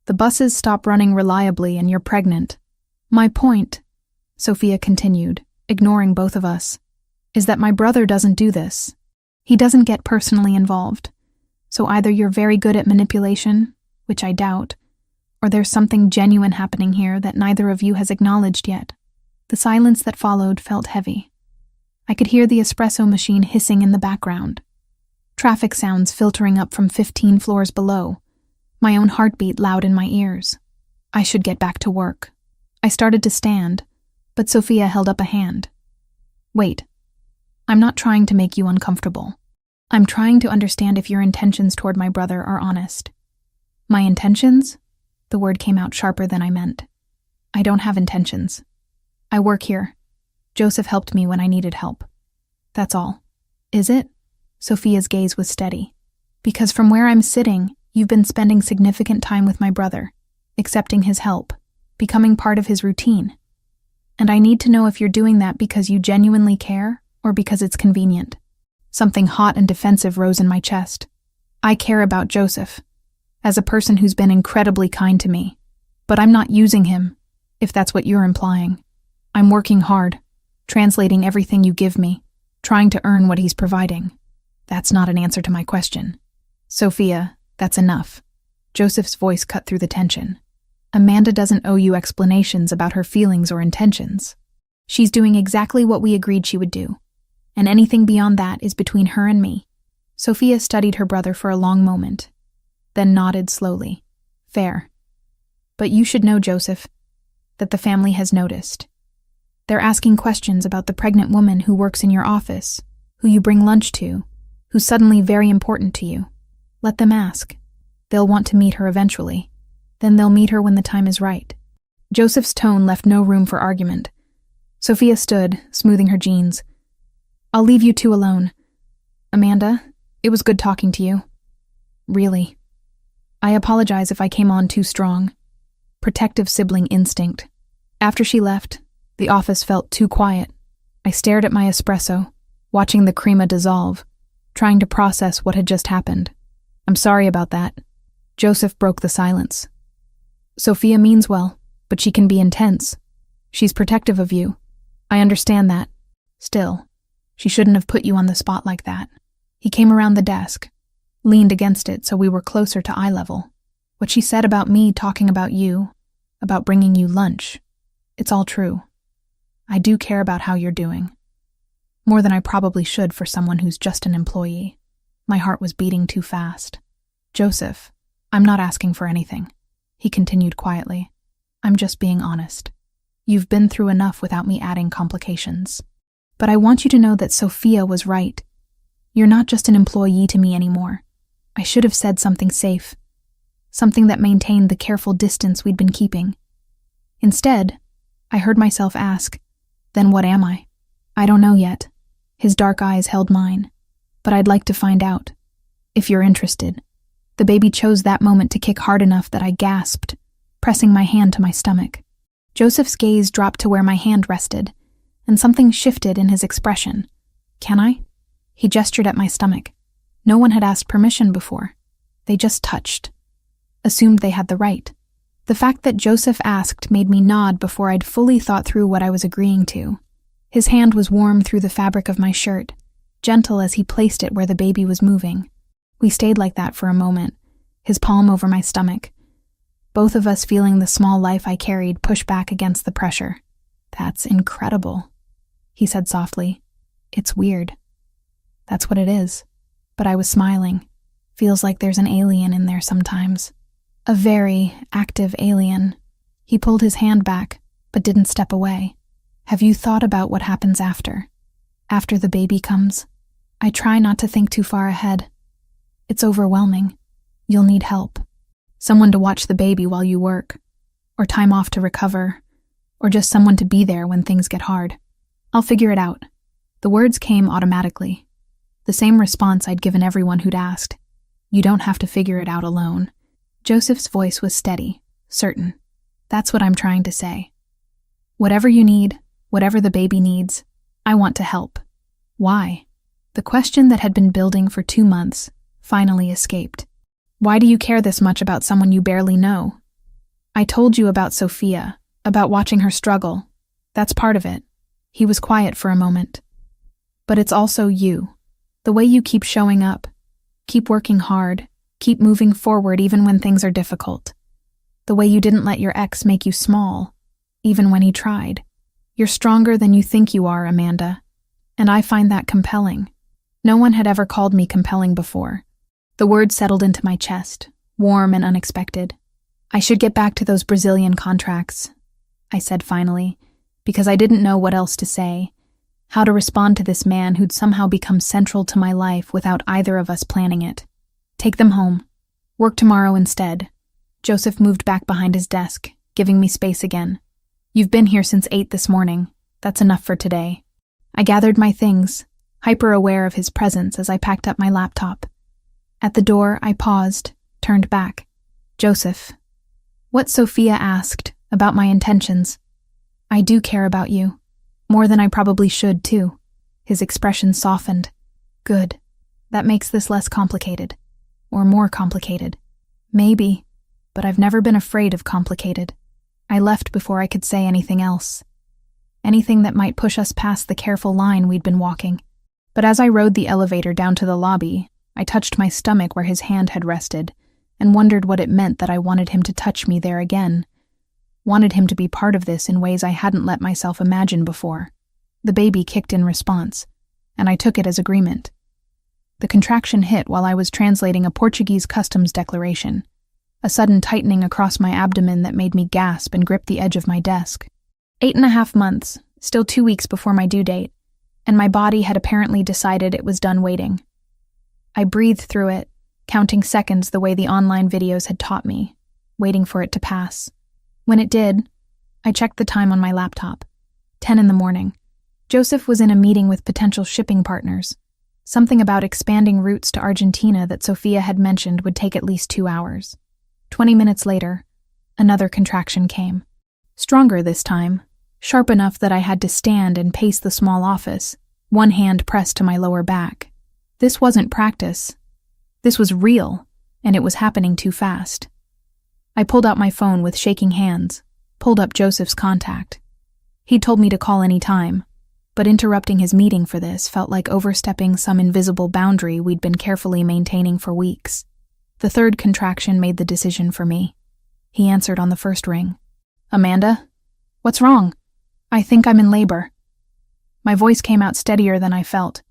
The buses stop running reliably and you're pregnant. My point, Sophia continued, ignoring both of us, is that my brother doesn't do this. He doesn't get personally involved. So either you're very good at manipulation, which I doubt, or there's something genuine happening here that neither of you has acknowledged yet. The silence that followed felt heavy. I could hear the espresso machine hissing in the background. Traffic sounds filtering up from 15 floors below. My own heartbeat loud in my ears. I should get back to work. I started to stand, but Sophia held up a hand. Wait. I'm not trying to make you uncomfortable. I'm trying to understand if your intentions toward my brother are honest. My intentions? The word came out sharper than I meant. I don't have intentions. I work here. Joseph helped me when I needed help. That's all. Is it? Sophia's gaze was steady. Because from where I'm sitting, you've been spending significant time with my brother, accepting his help, becoming part of his routine. And I need to know if you're doing that because you genuinely care or because it's convenient. Something hot and defensive rose in my chest. I care about Joseph, as a person who's been incredibly kind to me. But I'm not using him, if that's what you're implying. I'm working hard, translating everything you give me, trying to earn what he's providing. That's not an answer to my question. Sophia, that's enough. Joseph's voice cut through the tension. Amanda doesn't owe you explanations about her feelings or intentions. She's doing exactly what we agreed she would do, and anything beyond that is between her and me. Sophia studied her brother for a long moment, then nodded slowly. Fair. But you should know, Joseph, that the family has noticed. They're asking questions about the pregnant woman who works in your office, who you bring lunch to, who's suddenly very important to you. Let them ask. They'll want to meet her eventually. Then they'll meet her when the time is right. Joseph's tone left no room for argument. Sophia stood, smoothing her jeans. I'll leave you two alone. Amanda, it was good talking to you. Really. I apologize if I came on too strong. Protective sibling instinct. After she left, the office felt too quiet. I stared at my espresso, watching the crema dissolve, trying to process what had just happened. I'm sorry about that. Joseph broke the silence. Sophia means well, but she can be intense. She's protective of you. I understand that. Still, she shouldn't have put you on the spot like that. He came around the desk, leaned against it so we were closer to eye level. What she said about me talking about you, about bringing you lunch, it's all true. I do care about how you're doing. More than I probably should for someone who's just an employee. My heart was beating too fast. Joseph, I'm not asking for anything. He continued quietly. I'm just being honest. You've been through enough without me adding complications. But I want you to know that Sophia was right. You're not just an employee to me anymore. I should have said something safe. Something that maintained the careful distance we'd been keeping. Instead, I heard myself ask, then what am I? I don't know yet. His dark eyes held mine. But I'd like to find out. If you're interested. The baby chose that moment to kick hard enough that I gasped, pressing my hand to my stomach. Joseph's gaze dropped to where my hand rested, and something shifted in his expression. "Can I?" He gestured at my stomach. No one had asked permission before. They just touched. Assumed they had the right. The fact that Joseph asked made me nod before I'd fully thought through what I was agreeing to. His hand was warm through the fabric of my shirt, gentle as he placed it where the baby was moving. We stayed like that for a moment, his palm over my stomach, both of us feeling the small life I carried push back against the pressure. "That's incredible," he said softly. "It's weird." "That's what it is." But I was smiling. Feels like there's an alien in there sometimes. A very active alien. He pulled his hand back, but didn't step away. "Have you thought about what happens after? After the baby comes?" I try not to think too far ahead. It's overwhelming. You'll need help. Someone to watch the baby while you work, or time off to recover, or just someone to be there when things get hard. I'll figure it out. The words came automatically. The same response I'd given everyone who'd asked. You don't have to figure it out alone. Joseph's voice was steady, certain. That's what I'm trying to say. Whatever you need, whatever the baby needs, I want to help. Why? The question that had been building for 2 months finally escaped. Why do you care this much about someone you barely know? I told you about Sophia, about watching her struggle. That's part of it. He was quiet for a moment. But it's also you. The way you keep showing up, keep working hard, keep moving forward even when things are difficult. The way you didn't let your ex make you small, even when he tried. You're stronger than you think you are, Amanda. And I find that compelling. No one had ever called me compelling before. The word settled into my chest, warm and unexpected. I should get back to those Brazilian contracts, I said finally, because I didn't know what else to say, how to respond to this man who'd somehow become central to my life without either of us planning it. Take them home. Work tomorrow instead. Joseph moved back behind his desk, giving me space again. You've been here since 8 this morning. That's enough for today. I gathered my things, hyper-aware of his presence as I packed up my laptop. At the door, I paused, turned back. Joseph. What Sophia asked about my intentions. I do care about you. More than I probably should, too. His expression softened. Good. That makes this less complicated. Or more complicated. Maybe. But I've never been afraid of complicated. I left before I could say anything else. Anything that might push us past the careful line we'd been walking. But as I rode the elevator down to the lobby, I touched my stomach where his hand had rested, and wondered what it meant that I wanted him to touch me there again. Wanted him to be part of this in ways I hadn't let myself imagine before. The baby kicked in response, and I took it as agreement. The contraction hit while I was translating a Portuguese customs declaration, a sudden tightening across my abdomen that made me gasp and grip the edge of my desk. 8.5 months, still 2 weeks before my due date, and my body had apparently decided it was done waiting. I breathed through it, counting seconds the way the online videos had taught me, waiting for it to pass. When it did, I checked the time on my laptop. 10 in the morning. Joseph was in a meeting with potential shipping partners. Something about expanding routes to Argentina that Sophia had mentioned would take at least 2 hours. 20 minutes later, another contraction came. Stronger this time, sharp enough that I had to stand and pace the small office, one hand pressed to my lower back. This wasn't practice. This was real, and it was happening too fast. I pulled out my phone with shaking hands, pulled up Joseph's contact. He'd told me to call any time, but interrupting his meeting for this felt like overstepping some invisible boundary we'd been carefully maintaining for weeks. The third contraction made the decision for me. He answered on the first ring. Amanda? What's wrong? I think I'm in labor. My voice came out steadier than I felt.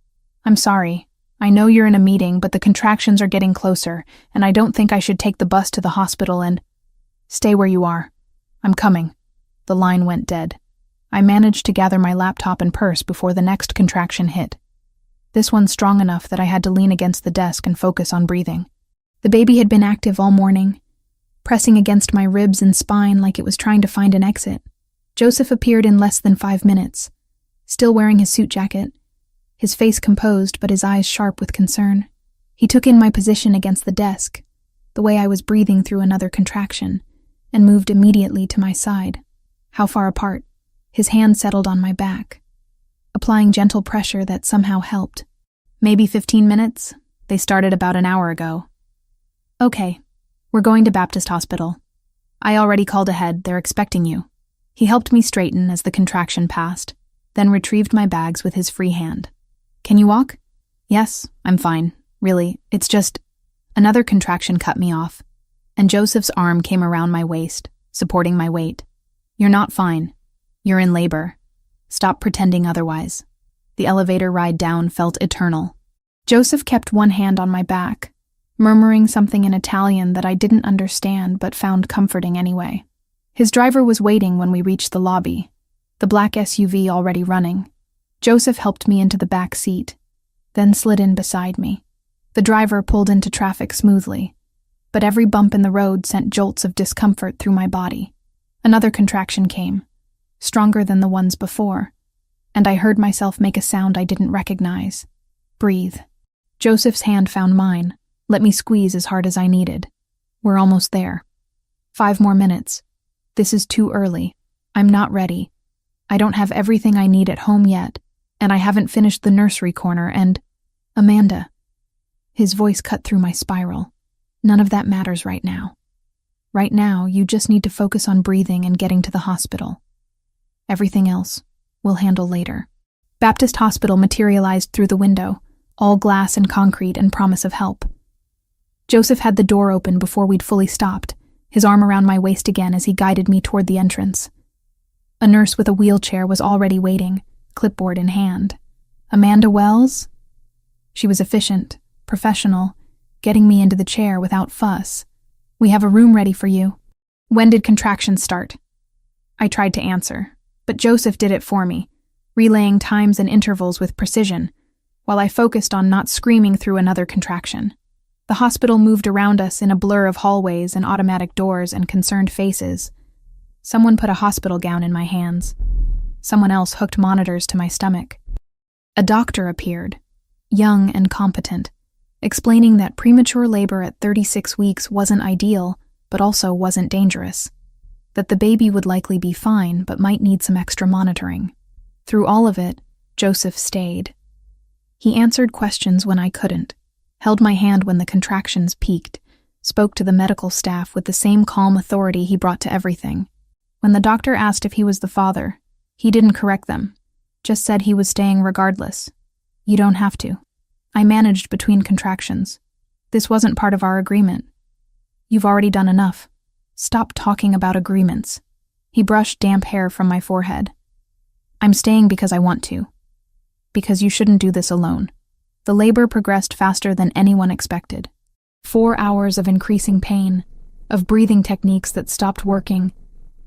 I'm sorry. I know you're in a meeting, but the contractions are getting closer, and I don't think I should take the bus to the hospital and... Stay where you are. I'm coming. The line went dead. I managed to gather my laptop and purse before the next contraction hit. This one strong enough that I had to lean against the desk and focus on breathing. The baby had been active all morning, pressing against my ribs and spine like it was trying to find an exit. Joseph appeared in less than 5 minutes, still wearing his suit jacket, his face composed but his eyes sharp with concern. He took in my position against the desk, the way I was breathing through another contraction, and moved immediately to my side. How far apart? His hand settled on my back, applying gentle pressure that somehow helped. Maybe 15 minutes? They started about an hour ago. Okay, we're going to Baptist Hospital. I already called ahead, they're expecting you. He helped me straighten as the contraction passed, then retrieved my bags with his free hand. Can you walk? Yes, I'm fine. Really, it's just... Another contraction cut me off, and Joseph's arm came around my waist, supporting my weight. You're not fine. You're in labor. Stop pretending otherwise. The elevator ride down felt eternal. Joseph kept one hand on my back, murmuring something in Italian that I didn't understand but found comforting anyway. His driver was waiting when we reached the lobby, the black SUV already running. Joseph helped me into the back seat, then slid in beside me. The driver pulled into traffic smoothly, but every bump in the road sent jolts of discomfort through my body. Another contraction came, stronger than the ones before, and I heard myself make a sound I didn't recognize. Breathe. Joseph's hand found mine, let me squeeze as hard as I needed. We're almost there. 5 more minutes. This is too early. I'm not ready. I don't have everything I need at home yet, and I haven't finished the nursery corner, and... Amanda. His voice cut through my spiral. None of that matters right now. Right now, you just need to focus on breathing and getting to the hospital. Everything else, we'll handle later. Baptist Hospital materialized through the window, all glass and concrete and promise of help. Joseph had the door open before we'd fully stopped, his arm around my waist again as he guided me toward the entrance. A nurse with a wheelchair was already waiting, clipboard in hand. Amanda Wells? She was efficient, professional, getting me into the chair without fuss. We have a room ready for you. When did contractions start? I tried to answer, but Joseph did it for me, relaying times and intervals with precision, while I focused on not screaming through another contraction. The hospital moved around us in a blur of hallways and automatic doors and concerned faces. Someone put a hospital gown in my hands. Someone else hooked monitors to my stomach. A doctor appeared, young and competent, explaining that premature labor at 36 weeks wasn't ideal, but also wasn't dangerous. That the baby would likely be fine, but might need some extra monitoring. Through all of it, Joseph stayed. He answered questions when I couldn't, held my hand when the contractions peaked, spoke to the medical staff with the same calm authority he brought to everything. When the doctor asked if he was the father, he didn't correct them, just said he was staying regardless. You don't have to. I managed between contractions. This wasn't part of our agreement. You've already done enough. Stop talking about agreements. He brushed damp hair from my forehead. I'm staying because I want to. Because you shouldn't do this alone. The labor progressed faster than anyone expected. 4 hours of increasing pain, of breathing techniques that stopped working,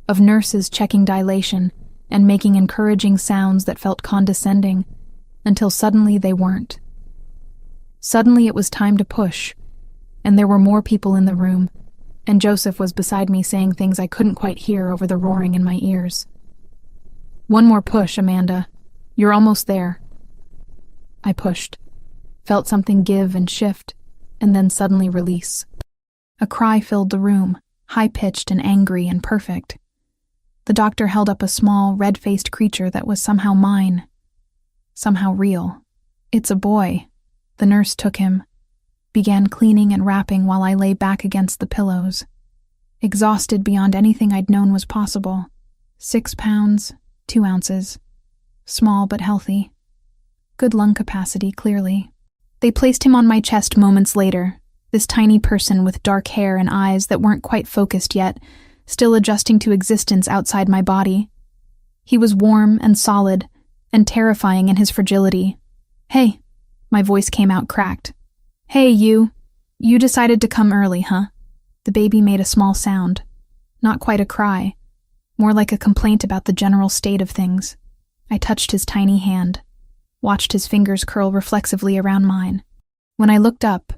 of nurses checking dilation and making encouraging sounds that felt condescending, until suddenly they weren't. Suddenly it was time to push, and there were more people in the room, and Joseph was beside me saying things I couldn't quite hear over the roaring in my ears. One more push, Amanda. You're almost there. I pushed, felt something give and shift, and then suddenly release. A cry filled the room, high-pitched and angry and perfect. The doctor held up a small, red-faced creature that was somehow mine. Somehow real. It's a boy. The nurse took him, began cleaning and wrapping while I lay back against the pillows. Exhausted beyond anything I'd known was possible. 6 pounds, 2 ounces. Small but healthy. Good lung capacity, clearly. They placed him on my chest moments later, this tiny person with dark hair and eyes that weren't quite focused yet, still adjusting to existence outside my body. He was warm and solid, and terrifying in his fragility. Hey, my voice came out cracked. Hey, you decided to come early, huh? The baby made a small sound. Not quite a cry, more like a complaint about the general state of things. I touched his tiny hand, watched his fingers curl reflexively around mine. When I looked up,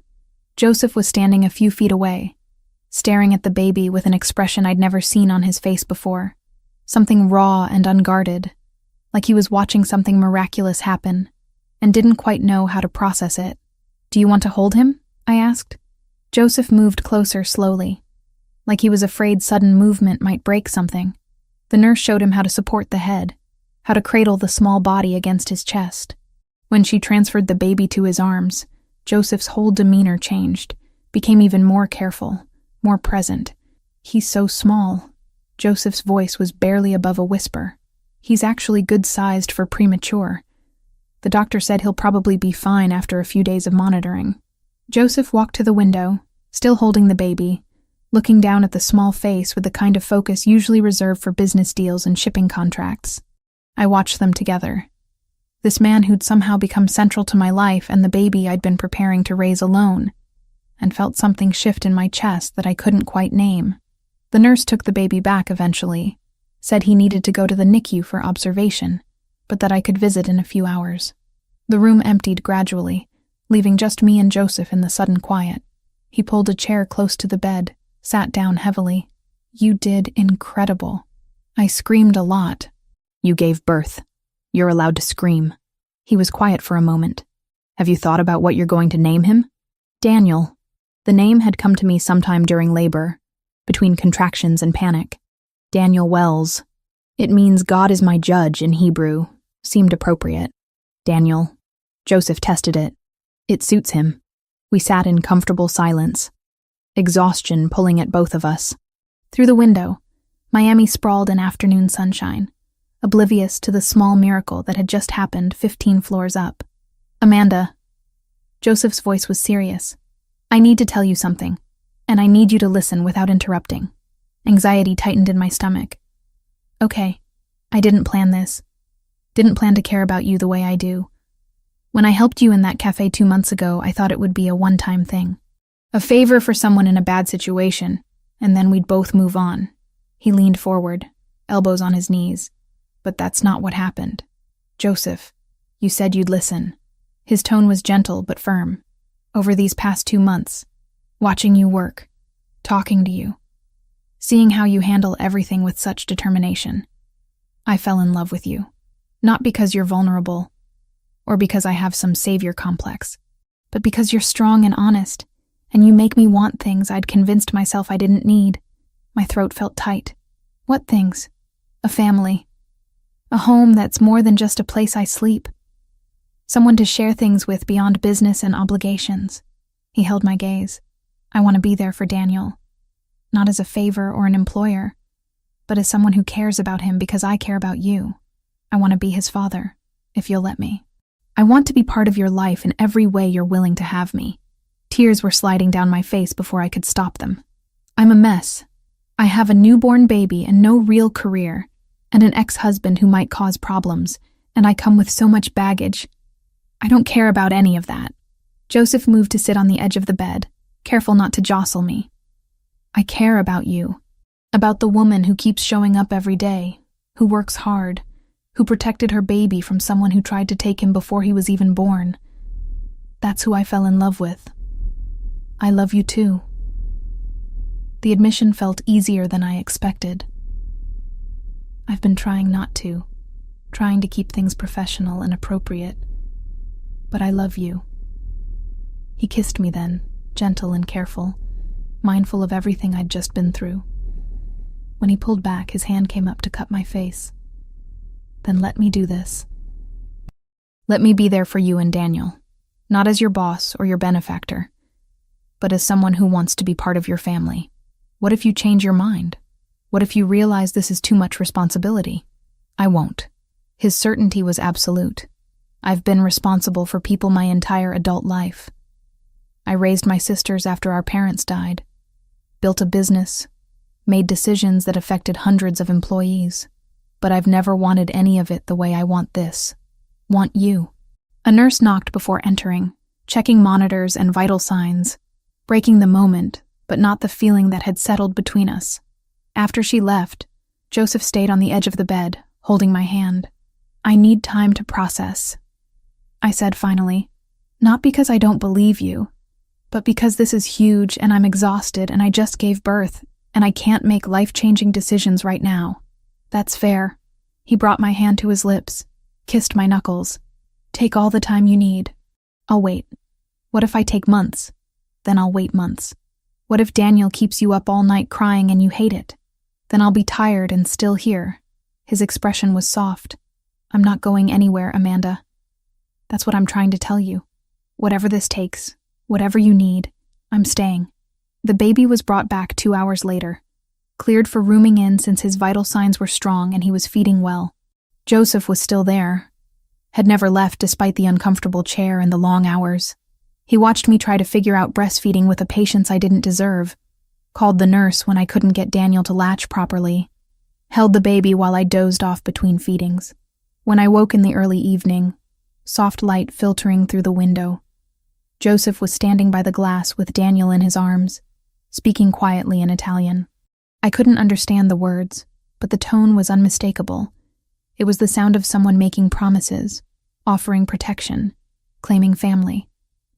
Joseph was standing a few feet away, staring at the baby with an expression I'd never seen on his face before. Something raw and unguarded, like he was watching something miraculous happen, and didn't quite know how to process it. Do you want to hold him? I asked. Joseph moved closer slowly, like he was afraid sudden movement might break something. The nurse showed him how to support the head, how to cradle the small body against his chest. When she transferred the baby to his arms, Joseph's whole demeanor changed, became even more careful, more present. "He's so small." Joseph's voice was barely above a whisper. "He's actually good-sized for premature. The doctor said he'll probably be fine after a few days of monitoring." Joseph walked to the window, still holding the baby, looking down at the small face with the kind of focus usually reserved for business deals and shipping contracts. I watched them together. This man who'd somehow become central to my life and the baby I'd been preparing to raise alone, and felt something shift in my chest that I couldn't quite name. The nurse took the baby back eventually, said he needed to go to the NICU for observation, but that I could visit in a few hours. The room emptied gradually, leaving just me and Joseph in the sudden quiet. He pulled a chair close to the bed, sat down heavily. "You did incredible." I screamed a lot. "You gave birth. You're allowed to scream." He was quiet for a moment. "Have you thought about what you're going to name him?" "Daniel." The name had come to me sometime during labor, between contractions and panic. Daniel Wells. It means God is my judge in Hebrew. Seemed appropriate. Daniel. Joseph tested it. It suits him. We sat in comfortable silence, exhaustion pulling at both of us. Through the window, Miami sprawled in afternoon sunshine, oblivious to the small miracle that had just happened 15 floors up. "Amanda." Joseph's voice was serious. "I need to tell you something, and I need you to listen without interrupting." Anxiety tightened in my stomach. "Okay, I didn't plan this. Didn't plan to care about you the way I do. When I helped you in that cafe 2 months ago, I thought it would be a one-time thing. A favor for someone in a bad situation, and then we'd both move on." He leaned forward, elbows on his knees. "But that's not what happened. Joseph, you said you'd listen." His tone was gentle but firm. "Over these past 2 months, watching you work, talking to you, seeing how you handle everything with such determination, I fell in love with you. Not because you're vulnerable, or because I have some savior complex, but because you're strong and honest, and you make me want things I'd convinced myself I didn't need." My throat felt tight. "What things?" "A family. A home that's more than just a place I sleep. Someone to share things with beyond business and obligations." He held my gaze. "I want to be there for Daniel. Not as a favor or an employer, but as someone who cares about him because I care about you. I want to be his father, if you'll let me. I want to be part of your life in every way you're willing to have me." Tears were sliding down my face before I could stop them. "I'm a mess. I have a newborn baby and no real career, and an ex-husband who might cause problems, and I come with so much baggage. I don't care about any of that." Joseph moved to sit on the edge of the bed, careful not to jostle me. "I care about you. About the woman who keeps showing up every day, who works hard, who protected her baby from someone who tried to take him before he was even born. That's who I fell in love with. I love you too." The admission felt easier than I expected. "I've been trying not to, trying to keep things professional and appropriate. But I love you." He kissed me then, gentle and careful, mindful of everything I'd just been through. When he pulled back, his hand came up to cup my face. "Then let me do this. Let me be there for you and Daniel, not as your boss or your benefactor, but as someone who wants to be part of your family. What if you change your mind? What if you realize this is too much responsibility?" "I won't." His certainty was absolute. "I've been responsible for people my entire adult life. I raised my sisters after our parents died, built a business, made decisions that affected hundreds of employees. But I've never wanted any of it the way I want this. Want you." A nurse knocked before entering, checking monitors and vital signs, breaking the moment, but not the feeling that had settled between us. After she left, Joseph stayed on the edge of the bed, holding my hand. "I need time to process," I said finally. "Not because I don't believe you, but because this is huge and I'm exhausted and I just gave birth and I can't make life-changing decisions right now." "That's fair." He brought my hand to his lips, kissed my knuckles. "Take all the time you need. I'll wait. What if I take months? Then I'll wait months." What if Daniel keeps you up all night crying and you hate it? Then I'll be tired and still here. His expression was soft. I'm not going anywhere, Amanda. That's what I'm trying to tell you. Whatever this takes, whatever you need, I'm staying. The baby was brought back 2 hours later, cleared for rooming in since his vital signs were strong and he was feeding well. Joseph was still there, had never left despite the uncomfortable chair and the long hours. He watched me try to figure out breastfeeding with a patience I didn't deserve, called the nurse when I couldn't get Daniel to latch properly, held the baby while I dozed off between feedings. When I woke in the early evening, soft light filtering through the window, Joseph was standing by the glass with Daniel in his arms, speaking quietly in Italian. I couldn't understand the words, but the tone was unmistakable. It was the sound of someone making promises, offering protection, claiming family.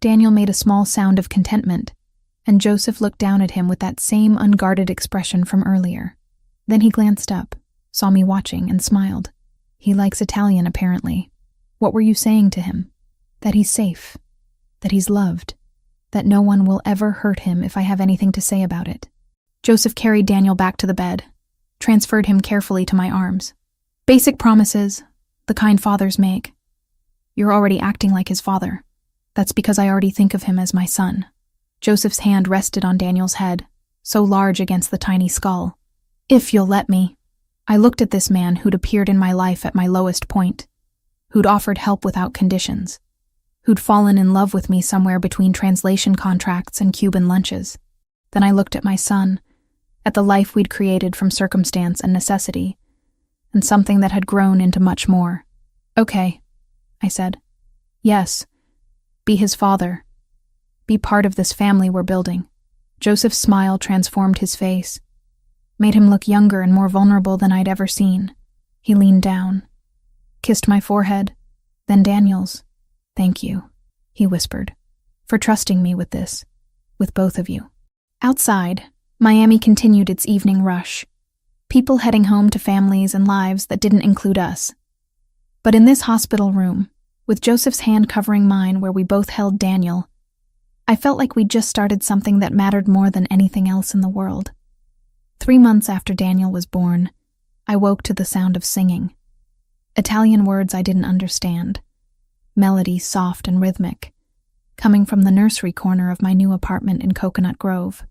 Daniel made a small sound of contentment, and Joseph looked down at him with that same unguarded expression from earlier. Then he glanced up, saw me watching, and smiled. He likes Italian, apparently. What were you saying to him? That he's safe, that he's loved, that no one will ever hurt him if I have anything to say about it. Joseph carried Daniel back to the bed, transferred him carefully to my arms. Basic promises, the kind fathers make. You're already acting like his father. That's because I already think of him as my son. Joseph's hand rested on Daniel's head, so large against the tiny skull. If you'll let me. I looked at this man who'd appeared in my life at my lowest point, who'd offered help without conditions, who'd fallen in love with me somewhere between translation contracts and Cuban lunches. Then I looked at my son, at the life we'd created from circumstance and necessity, and something that had grown into much more. Okay, I said. Yes. Be his father. Be part of this family we're building. Joseph's smile transformed his face, made him look younger and more vulnerable than I'd ever seen. He leaned down, kissed my forehead, then Daniel's. Thank you, he whispered, for trusting me with this, with both of you. Outside, Miami continued its evening rush, people heading home to families and lives that didn't include us. But in this hospital room, with Joseph's hand covering mine where we both held Daniel, I felt like we'd just started something that mattered more than anything else in the world. 3 months after Daniel was born, I woke to the sound of singing. Italian words I didn't understand, melody soft and rhythmic, coming from the nursery corner of my new apartment in Coconut Grove,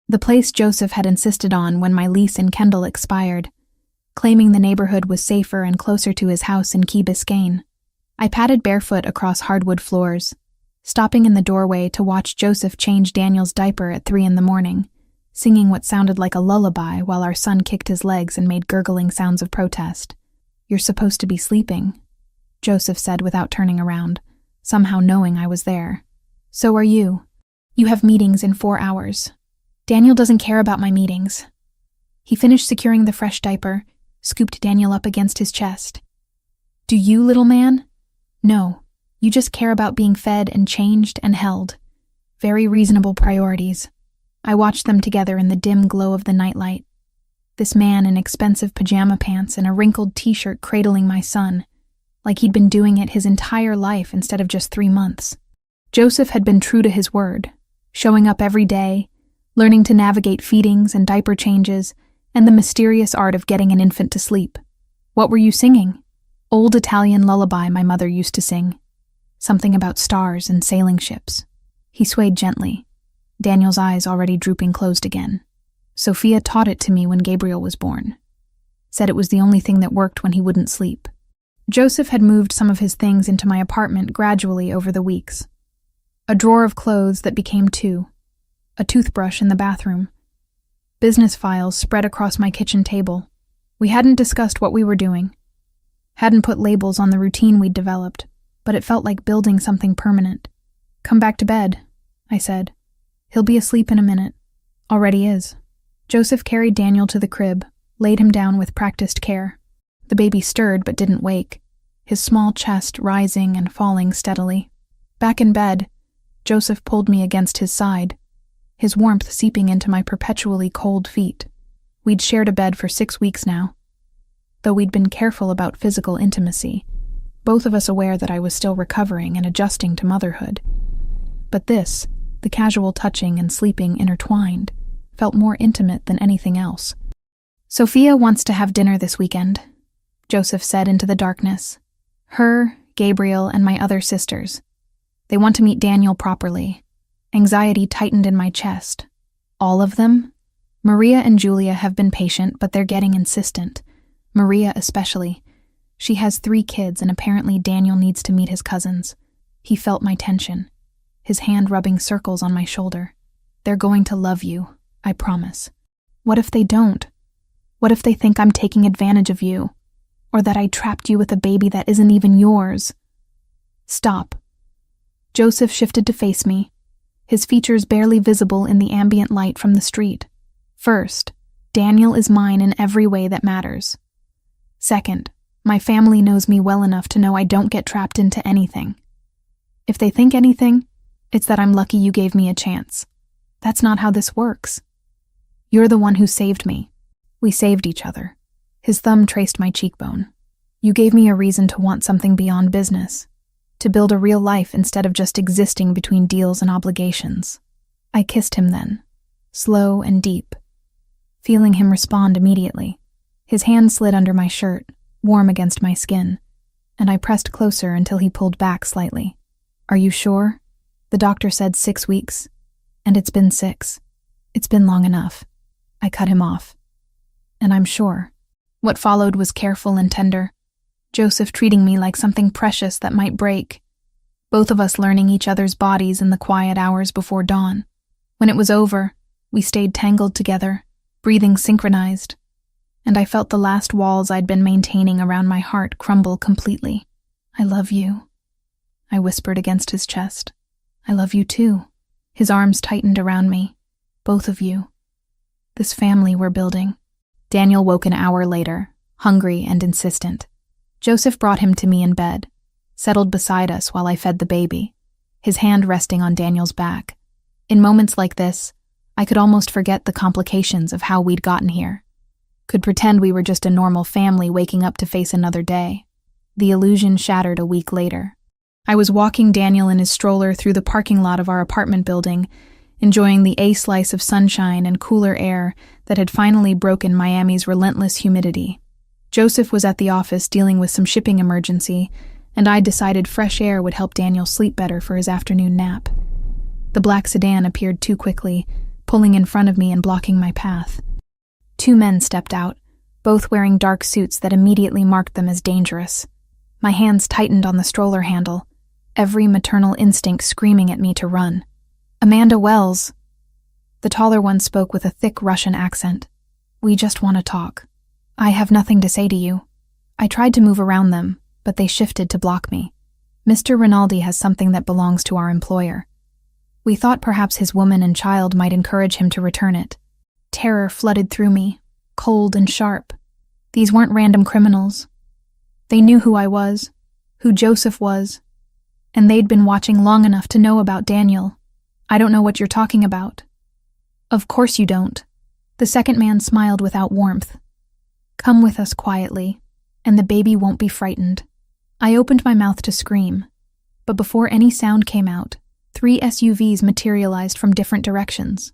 the place Joseph had insisted on when my lease in Kendall expired, claiming the neighborhood was safer and closer to his house in Key Biscayne. I padded barefoot across hardwood floors, stopping in the doorway to watch Joseph change Daniel's diaper at 3 a.m, singing what sounded like a lullaby while our son kicked his legs and made gurgling sounds of protest. You're supposed to be sleeping, Joseph said without turning around, somehow knowing I was there. So are you. You have meetings in 4 hours. Daniel doesn't care about my meetings. He finished securing the fresh diaper, scooped Daniel up against his chest. Do you, little man? No, you just care about being fed and changed and held. Very reasonable priorities. I watched them together in the dim glow of the nightlight. This man in expensive pajama pants and a wrinkled t-shirt cradling my son, like he'd been doing it his entire life instead of just 3 months. Joseph had been true to his word, showing up every day, learning to navigate feedings and diaper changes, and the mysterious art of getting an infant to sleep. What were you singing? Old Italian lullaby my mother used to sing. Something about stars and sailing ships. He swayed gently, Daniel's eyes already drooping closed again. Sophia taught it to me when Gabriel was born. Said it was the only thing that worked when he wouldn't sleep. Joseph had moved some of his things into my apartment gradually over the weeks. A drawer of clothes that became 2. A toothbrush in the bathroom. Business files spread across my kitchen table. We hadn't discussed what we were doing. Hadn't put labels on the routine we'd developed, but it felt like building something permanent. Come back to bed, I said. He'll be asleep in a minute. Already is. Joseph carried Daniel to the crib, laid him down with practiced care. The baby stirred but didn't wake, his small chest rising and falling steadily. Back in bed, Joseph pulled me against his side, his warmth seeping into my perpetually cold feet. We'd shared a bed for 6 weeks now. Though we'd been careful about physical intimacy, both of us aware that I was still recovering and adjusting to motherhood. But this, The casual touching and sleeping intertwined felt more intimate than anything else. "Sophia wants to have dinner this weekend," Joseph said into the darkness. "Her, Gabriel, and my other sisters. They want to meet Daniel properly." Anxiety tightened in my chest. "All of them?" "Maria and Julia have been patient, but they're getting insistent. Maria especially. She has 3 kids, and apparently Daniel needs to meet his cousins." He felt my tension, his hand rubbing circles on my shoulder. "They're going to love you, I promise." "What if they don't? What if they think I'm taking advantage of you? Or that I trapped you with a baby that isn't even yours?" "Stop." Joseph shifted to face me, his features barely visible in the ambient light from the street. "First, Daniel is mine in every way that matters. Second, my family knows me well enough to know I don't get trapped into anything. If they think anything, it's that I'm lucky you gave me a chance. That's not how this works. You're the one who saved me. We saved each other." His thumb traced my cheekbone. "You gave me a reason to want something beyond business, to build a real life instead of just existing between deals and obligations." I kissed him then, slow and deep, feeling him respond immediately. His hand slid under my shirt, warm against my skin, and I pressed closer until he pulled back slightly. "Are you sure? The doctor said 6 weeks, and it's been 6. It's been long enough." I cut him off. "And I'm sure." What followed was careful and tender, Joseph treating me like something precious that might break, both of us learning each other's bodies in the quiet hours before dawn. When it was over, we stayed tangled together, breathing synchronized, and I felt the last walls I'd been maintaining around my heart crumble completely. "I love you," I whispered against his chest. "I love you too." His arms tightened around me. "Both of you. This family we're building." Daniel woke an hour later, hungry and insistent. Joseph brought him to me in bed, settled beside us while I fed the baby, his hand resting on Daniel's back. In moments like this, I could almost forget the complications of how we'd gotten here. Could pretend we were just a normal family waking up to face another day. The illusion shattered a week later. I was walking Daniel in his stroller through the parking lot of our apartment building, enjoying the slice of sunshine and cooler air that had finally broken Miami's relentless humidity. Joseph was at the office dealing with some shipping emergency, and I decided fresh air would help Daniel sleep better for his afternoon nap. The black sedan appeared too quickly, pulling in front of me and blocking my path. 2 men stepped out, both wearing dark suits that immediately marked them as dangerous. My hands tightened on the stroller handle, every maternal instinct screaming at me to run. "Amanda Wells." The taller one spoke with a thick Russian accent. "We just want to talk. I have nothing to say to you." I tried to move around them, but they shifted to block me. "Mr. Rinaldi has something that belongs to our employer. We thought perhaps his woman and child might encourage him to return it." Terror flooded through me, cold and sharp. These weren't random criminals. They knew who I was, who Joseph was, and they'd been watching long enough to know about Daniel. "I don't know what you're talking about." "Of course you don't." The second man smiled without warmth. "Come with us quietly, and the baby won't be frightened." I opened my mouth to scream, but before any sound came out, 3 SUVs materialized from different directions.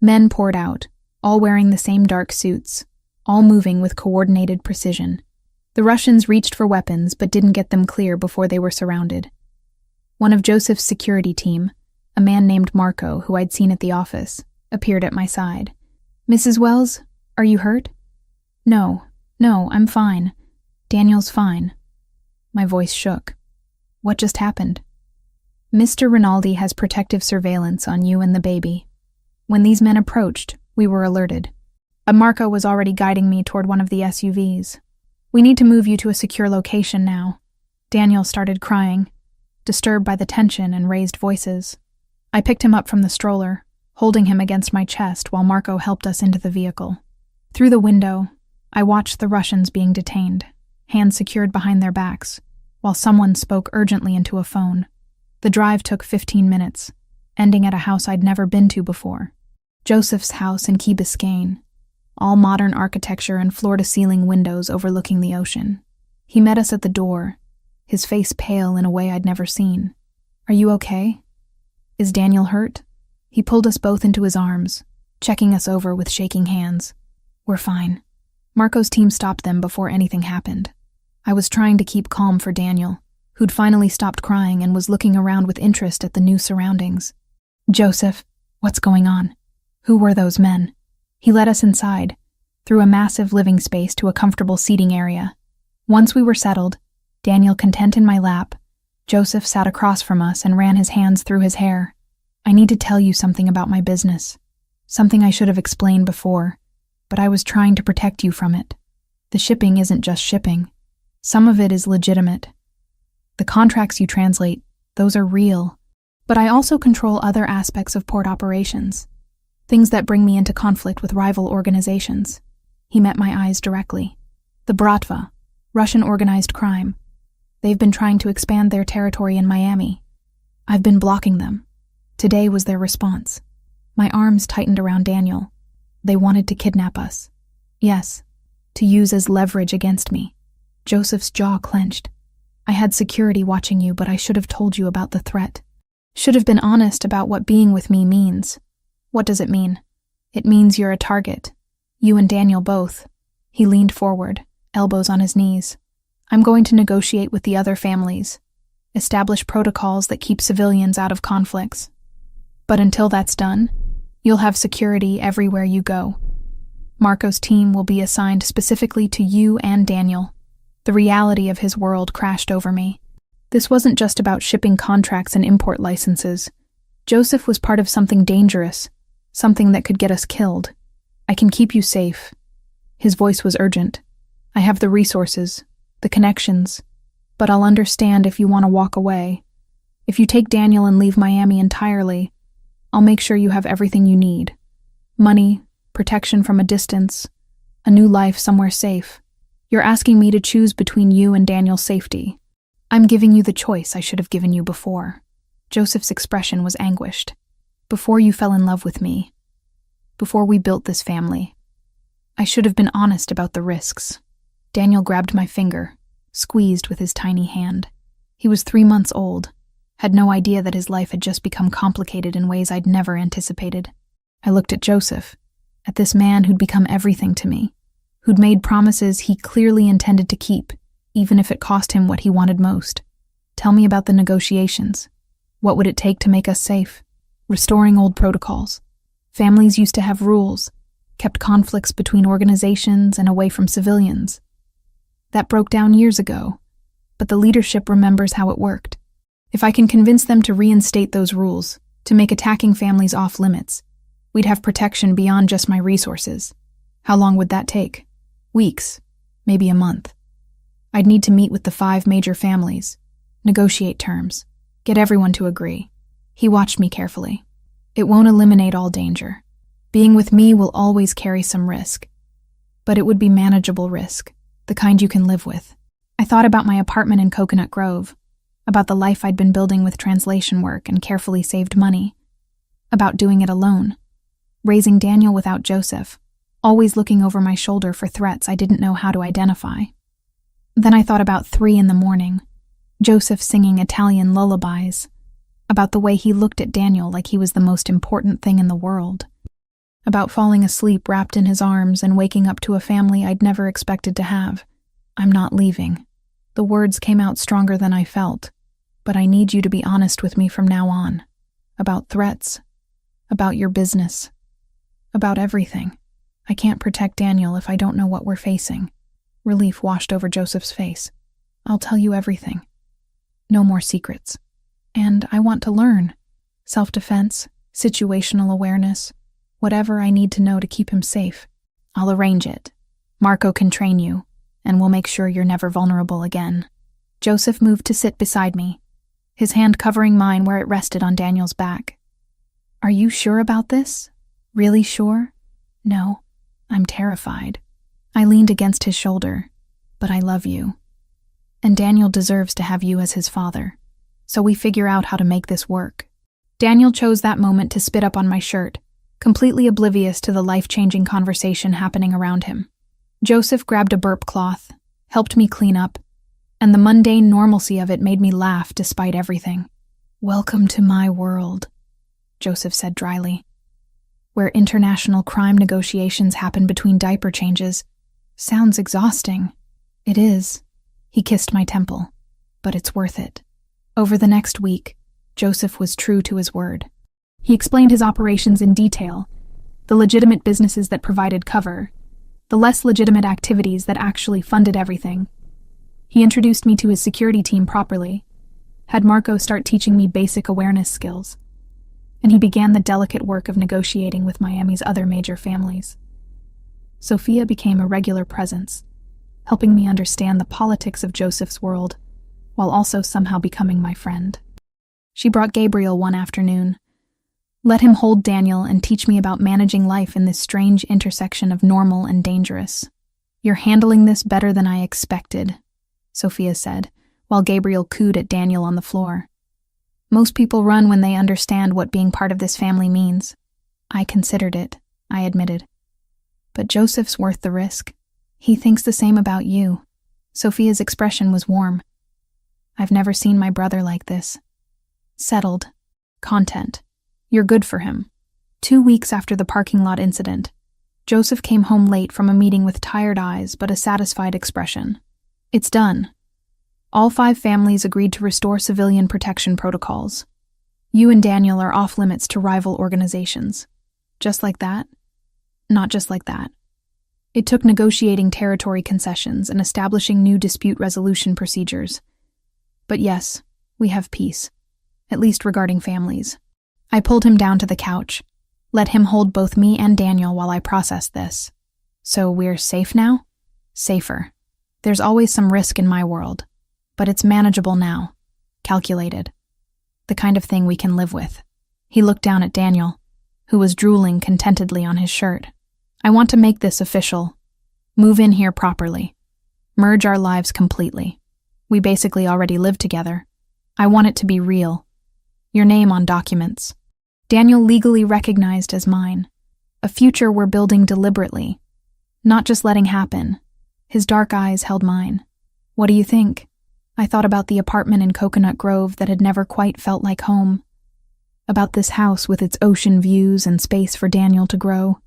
Men poured out, all wearing the same dark suits, all moving with coordinated precision. The Russians reached for weapons but didn't get them clear before they were surrounded. One of Joseph's security team, a man named Marco, who I'd seen at the office, appeared at my side. "Mrs. Wells, are you hurt?" No, I'm fine. Daniel's fine." My voice shook. "What just happened?" "Mr. Rinaldi has protective surveillance on you and the baby. When these men approached, we were alerted. Marco was already guiding me toward one of the SUVs. We need to move you to a secure location now." Daniel started crying, disturbed by the tension and raised voices. I picked him up from the stroller, holding him against my chest while Marco helped us into the vehicle. Through the window, I watched the Russians being detained, hands secured behind their backs, while someone spoke urgently into a phone. The drive took 15 minutes, ending at a house I'd never been to before. Joseph's house in Key Biscayne, all modern architecture and floor-to-ceiling windows overlooking the ocean. He met us at the door, his face pale in a way I'd never seen. "Are you okay? Is Daniel hurt?" He pulled us both into his arms, checking us over with shaking hands. We're fine. Marco's team stopped them before anything happened. I was trying to keep calm for Daniel, who'd finally stopped crying and was looking around with interest at the new surroundings. Joseph, what's going on? Who were those men? He led us inside, through a massive living space to a comfortable seating area. Once we were settled, Daniel content in my lap, Joseph sat across from us and ran his hands through his hair. I need to tell you something about my business. Something I should have explained before, but I was trying to protect you from it. The shipping isn't just shipping. Some of it is legitimate. The contracts you translate, those are real. But I also control other aspects of port operations. Things that bring me into conflict with rival organizations. He met my eyes directly. The Bratva, Russian organized crime. They've been trying to expand their territory in Miami. I've been blocking them. Today was their response. My arms tightened around Daniel. They wanted to kidnap us. Yes, to use as leverage against me. Joseph's jaw clenched. I had security watching you, but I should have told you about the threat. Should have been honest about what being with me means. What does it mean? It means you're a target. You and Daniel both. He leaned forward, elbows on his knees. I'm going to negotiate with the other families. Establish protocols that keep civilians out of conflicts. But until that's done, you'll have security everywhere you go. Marco's team will be assigned specifically to you and Daniel. The reality of his world crashed over me. This wasn't just about shipping contracts and import licenses. Joseph was part of something dangerous, something that could get us killed. I can keep you safe. His voice was urgent. I have the resources, the connections, but I'll understand if you want to walk away. If you take Daniel and leave Miami entirely, I'll make sure you have everything you need. Money, protection from a distance, a new life somewhere safe. You're asking me to choose between you and Daniel's safety. I'm giving you the choice I should have given you before. Joseph's expression was anguished. Before you fell in love with me. Before we built this family. I should have been honest about the risks. Daniel grabbed my finger, squeezed with his tiny hand. He was 3 months old, had no idea that his life had just become complicated in ways I'd never anticipated. I looked at Joseph, at this man who'd become everything to me, who'd made promises he clearly intended to keep, even if it cost him what he wanted most. Tell me about the negotiations. What would it take to make us safe? Restoring old protocols. Families used to have rules, kept conflicts between organizations and away from civilians. That broke down years ago, but the leadership remembers how it worked. If I can convince them to reinstate those rules, to make attacking families off limits, we'd have protection beyond just my resources. How long would that take? Weeks, maybe a month. I'd need to meet with the 5 major families, negotiate terms, get everyone to agree. He watched me carefully. It won't eliminate all danger. Being with me will always carry some risk. But it would be manageable risk, the kind you can live with. I thought about my apartment in Coconut Grove, about the life I'd been building with translation work and carefully saved money, about doing it alone, raising Daniel without Joseph, always looking over my shoulder for threats I didn't know how to identify. Then I thought about 3 a.m, Joseph singing Italian lullabies, about the way he looked at Daniel like he was the most important thing in the world, about falling asleep wrapped in his arms and waking up to a family I'd never expected to have. I'm not leaving. The words came out stronger than I felt, but I need you to be honest with me from now on, about threats, about your business, about everything. I can't protect Daniel if I don't know what we're facing. Relief washed over Joseph's face. I'll tell you everything. No more secrets. And I want to learn. Self-defense, situational awareness, whatever I need to know to keep him safe. I'll arrange it. Marco can train you, and we'll make sure you're never vulnerable again. Joseph moved to sit beside me, his hand covering mine where it rested on Daniel's back. Are you sure about this? Really sure? No, I'm terrified. I leaned against his shoulder, but I love you. And Daniel deserves to have you as his father, so we figure out how to make this work. Daniel chose that moment to spit up on my shirt, completely oblivious to the life-changing conversation happening around him. Joseph grabbed a burp cloth, helped me clean up, and the mundane normalcy of it made me laugh despite everything. Welcome to my world. Joseph said dryly. Where international crime negotiations happen between diaper changes. Sounds exhausting. It is. He kissed my temple. But it's worth it. Over the next week, Joseph was true to his word. He explained his operations in detail, the legitimate businesses that provided cover, the less legitimate activities that actually funded everything. He introduced me to his security team properly, had Marco start teaching me basic awareness skills, and he began the delicate work of negotiating with Miami's other major families. Sophia became a regular presence, helping me understand the politics of Joseph's world, while also somehow becoming my friend. She brought Gabriel one afternoon. Let him hold Daniel and teach me about managing life in this strange intersection of normal and dangerous. You're handling this better than I expected, Sophia said, while Gabriel cooed at Daniel on the floor. Most people run when they understand what being part of this family means. I considered it, I admitted. But Joseph's worth the risk. He thinks the same about you. Sophia's expression was warm. I've never seen my brother like this. Settled. Content. You're good for him. 2 weeks after the parking lot incident, Joseph came home late from a meeting with tired eyes but a satisfied expression. It's done. All 5 families agreed to restore civilian protection protocols. You and Daniel are off limits to rival organizations. Just like that? Not just like that. It took negotiating territory concessions and establishing new dispute resolution procedures. But yes, we have peace, at least regarding families. I pulled him down to the couch, let him hold both me and Daniel while I processed this. So we're safe now? Safer. There's always some risk in my world, but it's manageable now. Calculated. The kind of thing we can live with. He looked down at Daniel, who was drooling contentedly on his shirt. I want to make this official. Move in here properly. Merge our lives completely. We basically already live together. I want it to be real. Your name on documents. Daniel legally recognized as mine. A future we're building deliberately. Not just letting happen. His dark eyes held mine. What do you think? I thought about the apartment in Coconut Grove that had never quite felt like home. About this house with its ocean views and space for Daniel to grow.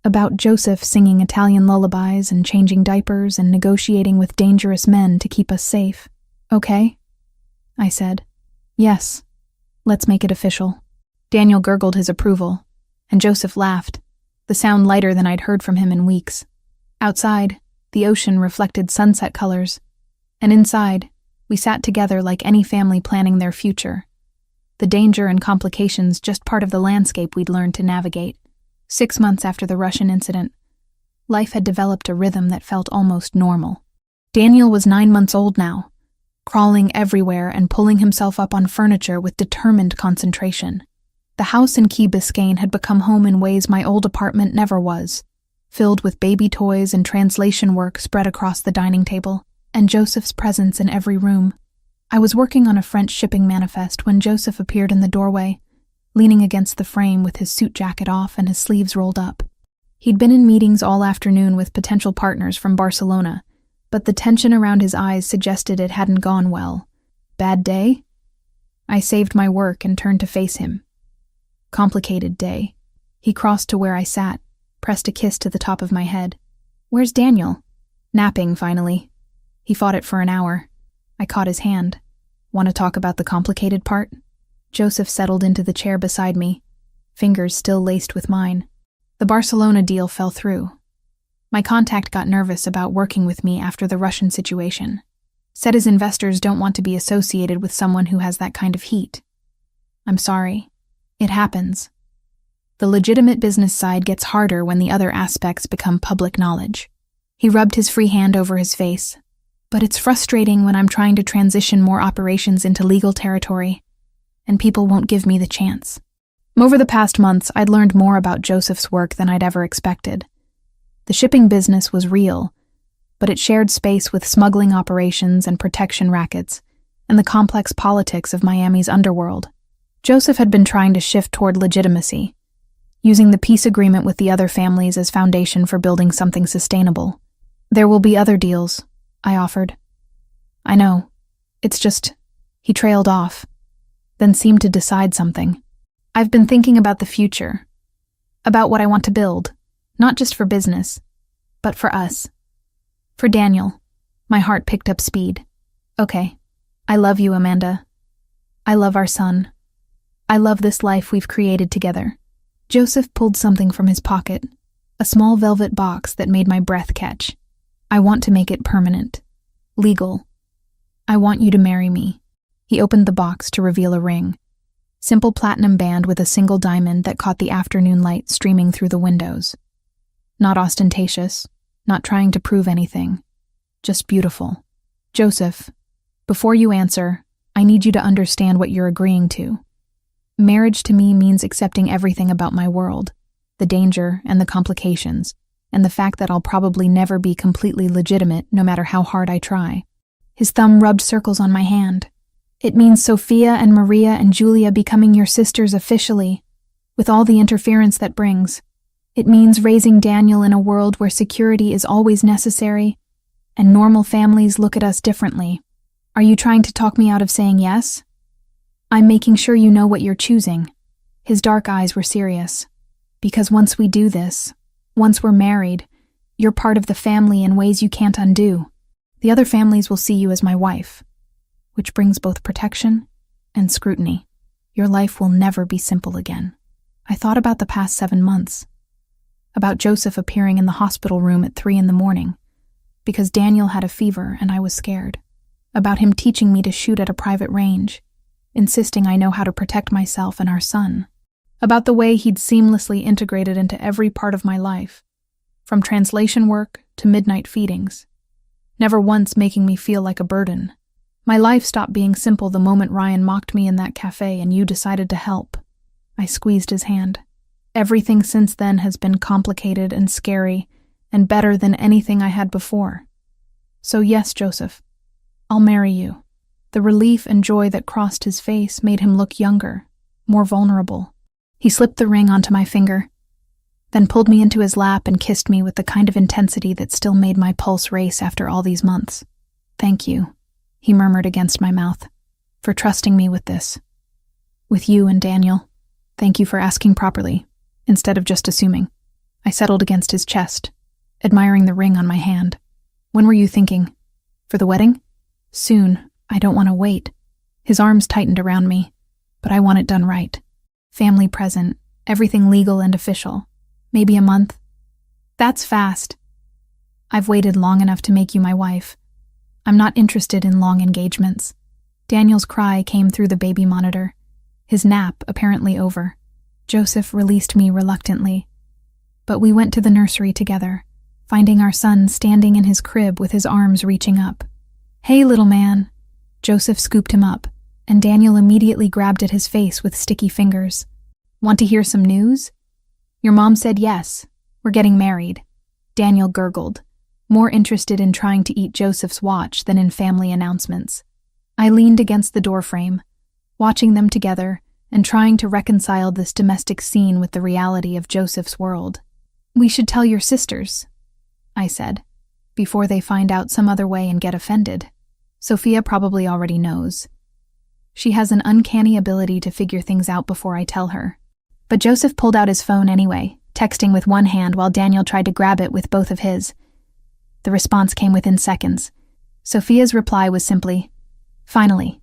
About Joseph singing Italian lullabies and changing diapers and negotiating with dangerous men to keep us safe. Okay? I said. Yes. Let's make it official. Daniel gurgled his approval, and Joseph laughed, the sound lighter than I'd heard from him in weeks. Outside, the ocean reflected sunset colors, and inside, we sat together like any family planning their future. The danger and complications just part of the landscape we'd learned to navigate. 6 months after the Russian incident, life had developed a rhythm that felt almost normal. Daniel was 9 months old now, crawling everywhere and pulling himself up on furniture with determined concentration. The house in Key Biscayne had become home in ways my old apartment never was, filled with baby toys and translation work spread across the dining table, and Joseph's presence in every room. I was working on a French shipping manifest when Joseph appeared in the doorway, leaning against the frame with his suit jacket off and his sleeves rolled up. He'd been in meetings all afternoon with potential partners from Barcelona, but the tension around his eyes suggested it hadn't gone well. Bad day? I saved my work and turned to face him. Complicated day. He crossed to where I sat, pressed a kiss to the top of my head. Where's Daniel? Napping, finally. He fought it for an hour. I caught his hand. Want to talk about the complicated part? Joseph settled into the chair beside me, fingers still laced with mine. The Barcelona deal fell through. My contact got nervous about working with me after the Russian situation. Said his investors don't want to be associated with someone who has that kind of heat. I'm sorry. It happens. The legitimate business side gets harder when the other aspects become public knowledge. He rubbed his free hand over his face. But it's frustrating when I'm trying to transition more operations into legal territory, and people won't give me the chance. Over the past months, I'd learned more about Joseph's work than I'd ever expected. The shipping business was real, but it shared space with smuggling operations and protection rackets, and the complex politics of Miami's underworld. Joseph had been trying to shift toward legitimacy, using the peace agreement with the other families as foundation for building something sustainable. There will be other deals, I offered. I know. It's just... He trailed off, then seemed to decide something. I've been thinking about the future, about what I want to build, not just for business, but for us. For Daniel. My heart picked up speed. Okay, I love you, Amanda. I love our son. I love this life we've created together. Joseph pulled something from his pocket, a small velvet box that made my breath catch. I want to make it permanent. Legal. I want you to marry me. He opened the box to reveal a ring. Simple platinum band with a single diamond that caught the afternoon light streaming through the windows. Not ostentatious, not trying to prove anything. Just beautiful. Joseph, before you answer, I need you to understand what you're agreeing to. Marriage to me means accepting everything about my world, the danger and the complications, and the fact that I'll probably never be completely legitimate no matter how hard I try. His thumb rubbed circles on my hand. It means Sophia and Maria and Julia becoming your sisters officially, with all the interference that brings. It means raising Daniel in a world where security is always necessary, and normal families look at us differently. Are you trying to talk me out of saying yes? I'm making sure you know what you're choosing. His dark eyes were serious. Because once we do this, once we're married, you're part of the family in ways you can't undo. The other families will see you as my wife, which brings both protection and scrutiny. Your life will never be simple again. I thought about the past 7 months, about Joseph appearing in the hospital room at 3 a.m, because Daniel had a fever and I was scared, about him teaching me to shoot at a private range, insisting I know how to protect myself and our son, about the way he'd seamlessly integrated into every part of my life, from translation work to midnight feedings, never once making me feel like a burden. My life stopped being simple the moment Ryan mocked me in that cafe and you decided to help. I squeezed his hand. Everything since then has been complicated and scary and better than anything I had before. So yes, Joseph, I'll marry you. The relief and joy that crossed his face made him look younger, more vulnerable. He slipped the ring onto my finger, then pulled me into his lap and kissed me with the kind of intensity that still made my pulse race after all these months. Thank you, he murmured against my mouth, for trusting me with this. With you and Daniel. Thank you for asking properly, instead of just assuming. I settled against his chest, admiring the ring on my hand. When were you thinking? For the wedding? Soon. I don't want to wait. His arms tightened around me, but I want it done right. Family present, everything legal and official. Maybe a month. That's fast. I've waited long enough to make you my wife. I'm not interested in long engagements. Daniel's cry came through the baby monitor, his nap apparently over. Joseph released me reluctantly, but we went to the nursery together, finding our son standing in his crib with his arms reaching up. Hey, little man. Joseph scooped him up, and Daniel immediately grabbed at his face with sticky fingers. Want to hear some news? Your mom said yes. We're getting married. Daniel gurgled, more interested in trying to eat Joseph's watch than in family announcements. I leaned against the doorframe, watching them together and trying to reconcile this domestic scene with the reality of Joseph's world. We should tell your sisters, I said, before they find out some other way and get offended. Sophia probably already knows. She has an uncanny ability to figure things out before I tell her. But Joseph pulled out his phone anyway, texting with one hand while Daniel tried to grab it with both of his. The response came within seconds. Sophia's reply was simply, "Finally.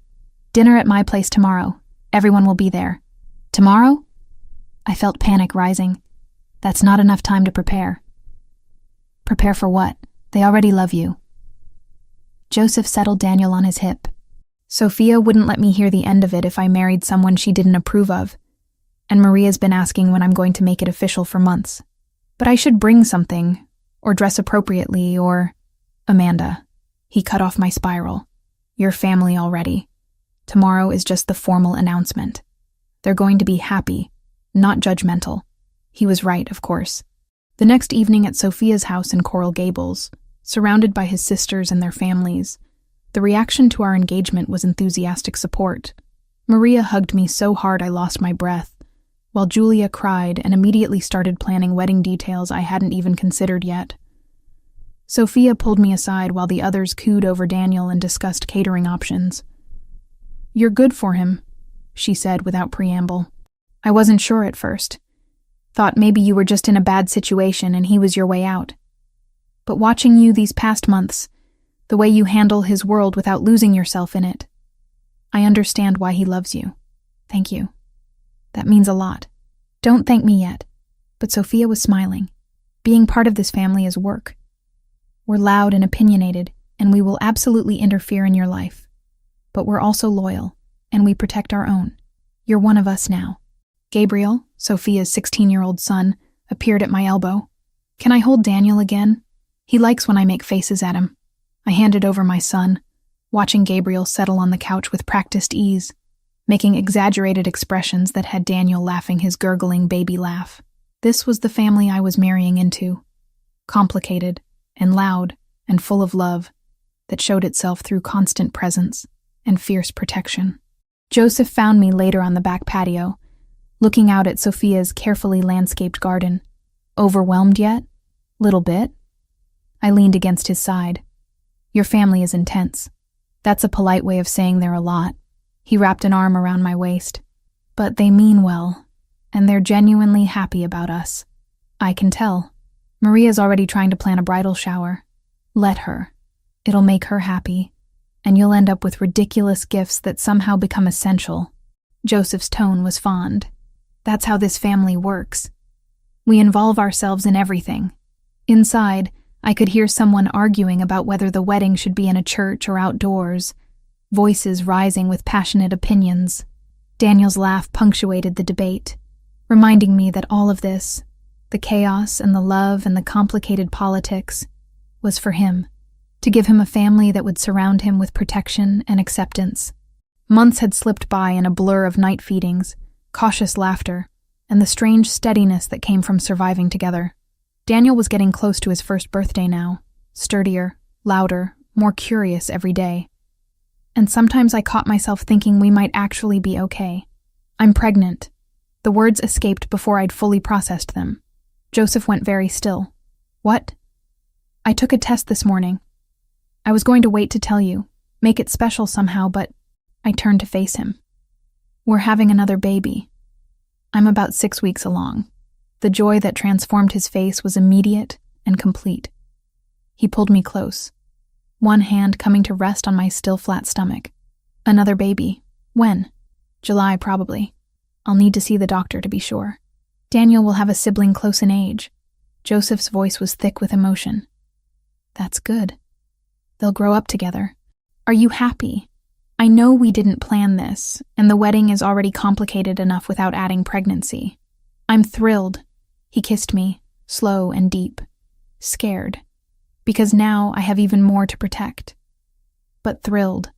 Dinner at my place tomorrow. Everyone will be there." Tomorrow? I felt panic rising. That's not enough time to prepare. Prepare for what? They already love you. Joseph settled Daniel on his hip. Sophia wouldn't let me hear the end of it if I married someone she didn't approve of, and Maria's been asking when I'm going to make it official for months. But I should bring something, or dress appropriately, or... Amanda. He cut off my spiral. You're family already. Tomorrow is just the formal announcement. They're going to be happy, not judgmental. He was right, of course. The next evening at Sophia's house in Coral Gables, surrounded by his sisters and their families, the reaction to our engagement was enthusiastic support. Maria hugged me so hard I lost my breath, while Julia cried and immediately started planning wedding details I hadn't even considered yet. Sophia pulled me aside while the others cooed over Daniel and discussed catering options. "You're good for him," she said without preamble. I wasn't sure at first. Thought maybe you were just in a bad situation and he was your way out. But watching you these past months, the way you handle his world without losing yourself in it, I understand why he loves you. Thank you. That means a lot. Don't thank me yet. But Sophia was smiling. Being part of this family is work. We're loud and opinionated, and we will absolutely interfere in your life. But we're also loyal, and we protect our own. You're one of us now. Gabriel, Sophia's 16-year-old son, appeared at my elbow. Can I hold Daniel again? He likes when I make faces at him. I handed over my son, watching Gabriel settle on the couch with practiced ease, making exaggerated expressions that had Daniel laughing his gurgling baby laugh. This was the family I was marrying into. Complicated and loud and full of love that showed itself through constant presence and fierce protection. Joseph found me later on the back patio, looking out at Sophia's carefully landscaped garden. Overwhelmed yet? Little bit? I leaned against his side. Your family is intense. That's a polite way of saying they're a lot. He wrapped an arm around my waist. But they mean well, and they're genuinely happy about us. I can tell. Maria's already trying to plan a bridal shower. Let her. It'll make her happy, and you'll end up with ridiculous gifts that somehow become essential. Joseph's tone was fond. That's how this family works. We involve ourselves in everything. Inside, I could hear someone arguing about whether the wedding should be in a church or outdoors, voices rising with passionate opinions. Daniel's laugh punctuated the debate, reminding me that all of this, the chaos and the love and the complicated politics, was for him, to give him a family that would surround him with protection and acceptance. Months had slipped by in a blur of night feedings, cautious laughter, and the strange steadiness that came from surviving together. Daniel was getting close to his first birthday now, sturdier, louder, more curious every day. And sometimes I caught myself thinking we might actually be okay. I'm pregnant. The words escaped before I'd fully processed them. Joseph went very still. What? I took a test this morning. I was going to wait to tell you, make it special somehow, but I turned to face him. We're having another baby. I'm about 6 weeks along. The joy that transformed his face was immediate and complete. He pulled me close, one hand coming to rest on my still flat stomach. Another baby. When? July, probably. I'll need to see the doctor to be sure. Daniel will have a sibling close in age. Joseph's voice was thick with emotion. That's good. They'll grow up together. Are you happy? I know we didn't plan this, and the wedding is already complicated enough without adding pregnancy. I'm thrilled. He kissed me, slow and deep. Scared. Because now I have even more to protect. But thrilled.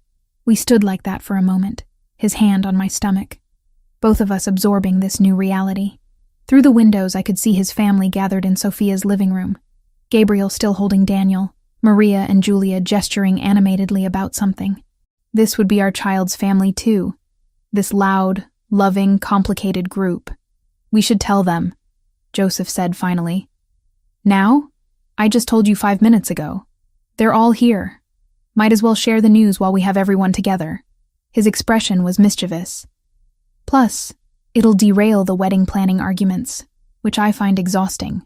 We stood like that for a moment, his hand on my stomach, both of us absorbing this new reality. Through the windows I could see his family gathered in Sophia's living room. Gabriel still holding Daniel, Maria and Julia gesturing animatedly about something. This would be our child's family too. This loud, loving, complicated group. We should tell them, Joseph said finally. Now? I just told you 5 minutes ago. They're all here. Might as well share the news while we have everyone together. His expression was mischievous. Plus, it'll derail the wedding planning arguments, which I find exhausting.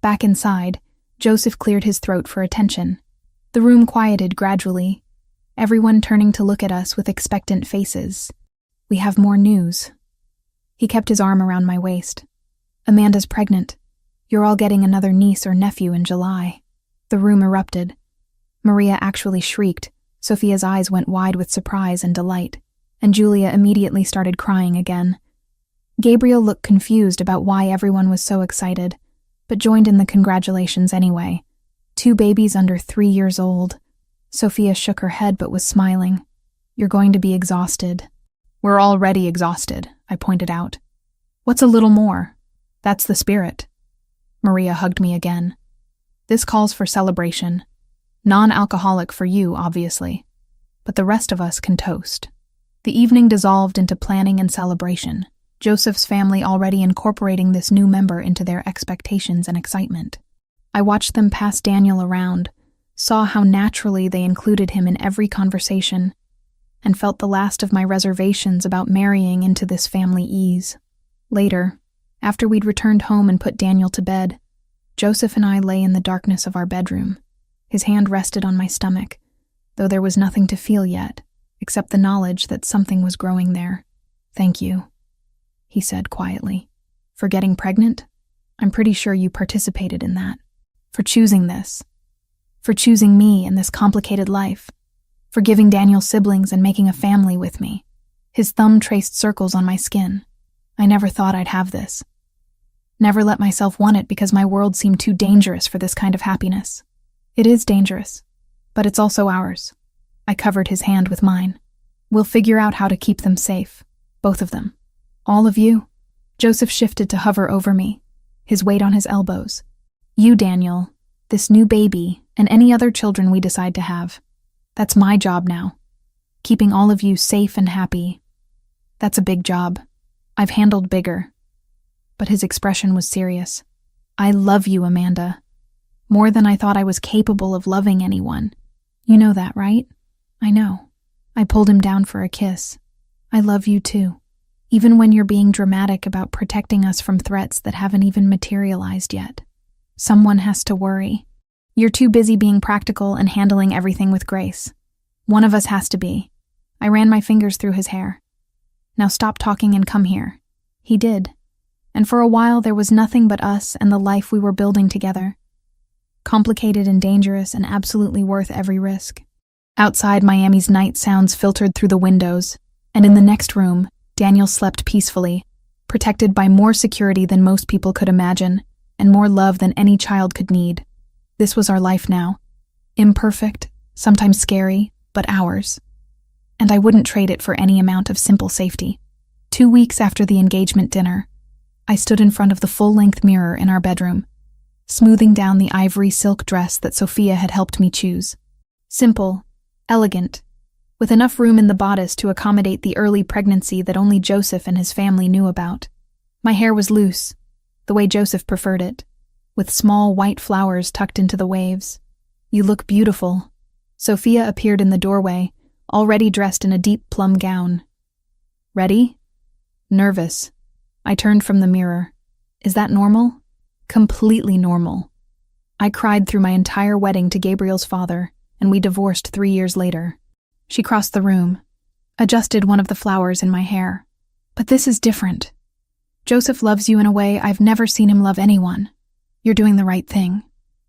Back inside, Joseph cleared his throat for attention. The room quieted gradually, everyone turning to look at us with expectant faces. We have more news. He kept his arm around my waist. Amanda's pregnant. You're all getting another niece or nephew in July. The room erupted. Maria actually shrieked. Sophia's eyes went wide with surprise and delight, and Julia immediately started crying again. Gabriel looked confused about why everyone was so excited, but joined in the congratulations anyway. 2 babies under 3 years old. Sophia shook her head but was smiling. You're going to be exhausted. We're already exhausted, I pointed out. What's a little more? That's the spirit. Maria hugged me again. This calls for celebration. Non-alcoholic for you, obviously. But the rest of us can toast. The evening dissolved into planning and celebration, Joseph's family already incorporating this new member into their expectations and excitement. I watched them pass Daniel around, saw how naturally they included him in every conversation, and felt the last of my reservations about marrying into this family ease. Later, after we'd returned home and put Daniel to bed, Joseph and I lay in the darkness of our bedroom. His hand rested on my stomach, though there was nothing to feel yet, except the knowledge that something was growing there. "Thank you," he said quietly. "For getting pregnant? I'm pretty sure you participated in that. For choosing this. For choosing me in this complicated life. For giving Daniel siblings and making a family with me." His thumb traced circles on my skin. "I never thought I'd have this. Never let myself want it because my world seemed too dangerous for this kind of happiness. It is dangerous, but it's also ours." I covered his hand with mine. "We'll figure out how to keep them safe. Both of them. All of you." Joseph shifted to hover over me, his weight on his elbows. "You, Daniel, this new baby, and any other children we decide to have. That's my job now. Keeping all of you safe and happy. That's a big job. I've handled bigger." But his expression was serious. "I love you, Amanda. More than I thought I was capable of loving anyone. You know that, right?" "I know." I pulled him down for a kiss. "I love you too. Even when you're being dramatic about protecting us from threats that haven't even materialized yet. Someone has to worry. You're too busy being practical and handling everything with grace. One of us has to be." I ran my fingers through his hair. "Now stop talking and come here." He did. And for a while there was nothing but us and the life we were building together. Complicated and dangerous and absolutely worth every risk. Outside, Miami's night sounds filtered through the windows, and in the next room, Daniel slept peacefully, protected by more security than most people could imagine, and more love than any child could need. This was our life now. Imperfect, sometimes scary, but ours. And I wouldn't trade it for any amount of simple safety. 2 weeks after the engagement dinner, I stood in front of the full-length mirror in our bedroom, smoothing down the ivory silk dress that Sophia had helped me choose. Simple, elegant, with enough room in the bodice to accommodate the early pregnancy that only Joseph and his family knew about. My hair was loose, the way Joseph preferred it, with small white flowers tucked into the waves. "You look beautiful." Sophia appeared in the doorway, already dressed in a deep plum gown. "Ready?" Nervous. I turned from the mirror. "Is that normal?" Completely normal. I cried through my entire wedding to Gabriel's father, and we divorced 3 years later. She crossed the room, adjusted one of the flowers in my hair. "But this is different. Joseph loves you in a way I've never seen him love anyone. You're doing the right thing."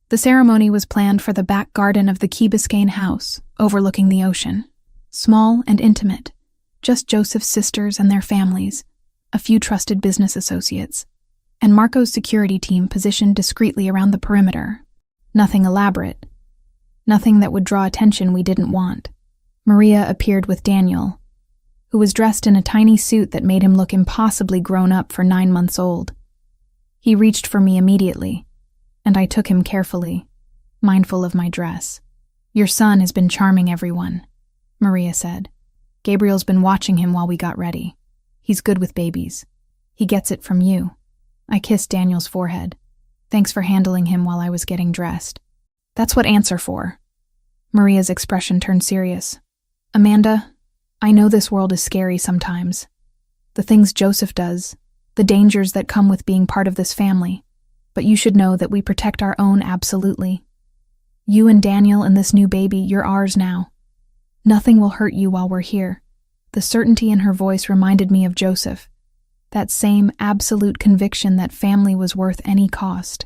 The ceremony was planned for the back garden of the Key Biscayne house, overlooking the ocean. Small and intimate, just Joseph's sisters and their families, a few trusted business associates, and Marco's security team positioned discreetly around the perimeter. Nothing elaborate. Nothing that would draw attention we didn't want. Maria appeared with Daniel, who was dressed in a tiny suit that made him look impossibly grown up for 9 months old. He reached for me immediately, and I took him carefully, mindful of my dress. "Your son has been charming everyone," Maria said. "Gabriel's been watching him while we got ready. He's good with babies. He gets it from you." I kissed Daniel's forehead. "Thanks for handling him while I was getting dressed." "That's what aunts are for." Maria's expression turned serious. "Amanda, I know this world is scary sometimes. The things Joseph does, the dangers that come with being part of this family. But you should know that we protect our own absolutely. You and Daniel and this new baby, you're ours now. Nothing will hurt you while we're here." The certainty in her voice reminded me of Joseph. That same absolute conviction that family was worth any cost.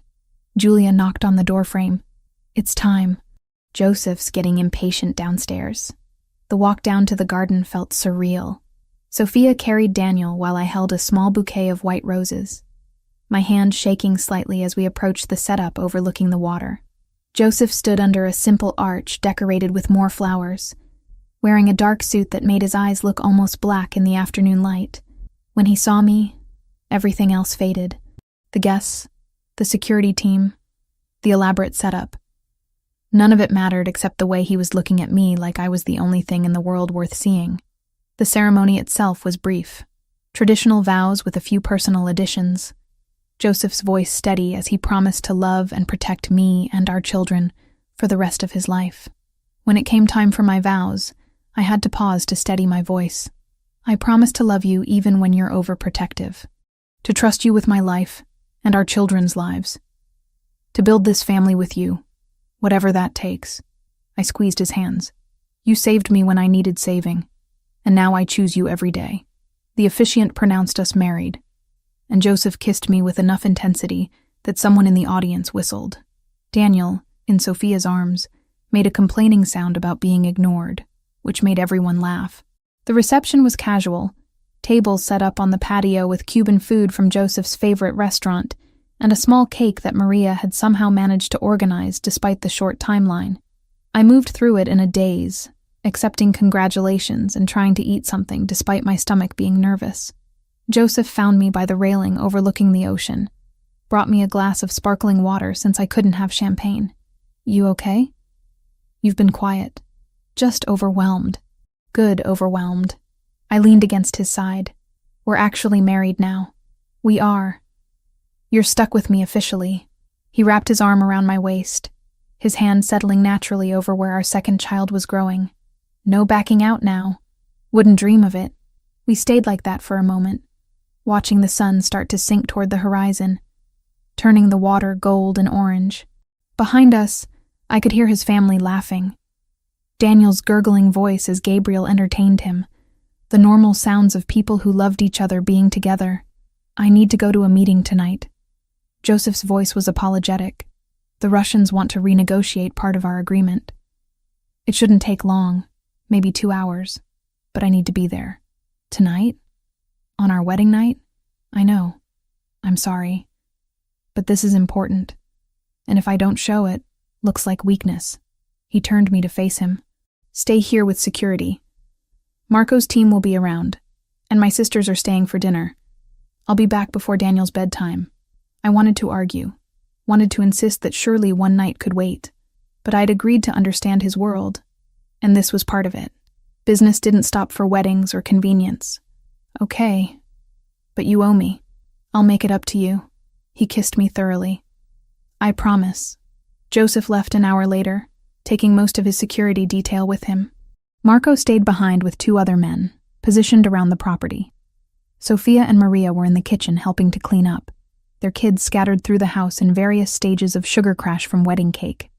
Julia knocked on the doorframe. "It's time." Joseph's getting impatient downstairs. The walk down to the garden felt surreal. Sophia carried Daniel while I held a small bouquet of white roses, my hand shaking slightly as we approached the setup overlooking the water. Joseph stood under a simple arch decorated with more flowers, wearing a dark suit that made his eyes look almost black in the afternoon light. When he saw me, everything else faded. The guests, the security team, the elaborate setup. None of it mattered except the way he was looking at me like I was the only thing in the world worth seeing. The ceremony itself was brief. Traditional vows with a few personal additions. Joseph's voice steady as he promised to love and protect me and our children for the rest of his life. When it came time for my vows, I had to pause to steady my voice. "I promise to love you even when you're overprotective." To trust you with my life and our children's lives. To build this family with you, whatever that takes. I squeezed his hands. You saved me when I needed saving, and now I choose you every day. The officiant pronounced us married, and Joseph kissed me with enough intensity that someone in the audience whistled. Daniel, in Sophia's arms, made a complaining sound about being ignored, which made everyone laugh. The reception was casual, tables set up on the patio with Cuban food from Joseph's favorite restaurant, and a small cake that Maria had somehow managed to organize despite the short timeline. I moved through it in a daze, accepting congratulations and trying to eat something despite my stomach being nervous. Joseph found me by the railing overlooking the ocean, brought me a glass of sparkling water since I couldn't have champagne. You okay? You've been quiet. Just overwhelmed. Good overwhelmed. I leaned against his side. We're actually married now. We are. You're stuck with me officially. He wrapped his arm around my waist, his hand settling naturally over where our second child was growing. No backing out now. Wouldn't dream of it. We stayed like that for a moment, watching the sun start to sink toward the horizon, turning the water gold and orange. Behind us, I could hear his family laughing. Daniel's gurgling voice as Gabriel entertained him, the normal sounds of people who loved each other being together. I need to go to a meeting tonight. Joseph's voice was apologetic. The Russians want to renegotiate part of our agreement. It shouldn't take long. Maybe 2 hours, but I need to be there. Tonight? On our wedding night? I know. I'm sorry. But this is important. And if I don't show it, looks like weakness. He turned me to face him. Stay here with security. Marco's team will be around, and my sisters are staying for dinner. I'll be back before Daniel's bedtime. I wanted to argue, wanted to insist that surely one night could wait, but I'd agreed to understand his world. And this was part of it. Business didn't stop for weddings or convenience. Okay, but you owe me. I'll make it up to you. He kissed me thoroughly. I promise. Joseph left an hour later, taking most of his security detail with him. Marco stayed behind with 2 other men, positioned around the property. Sophia and Maria were in the kitchen helping to clean up, their kids scattered through the house in various stages of sugar crash from wedding cake.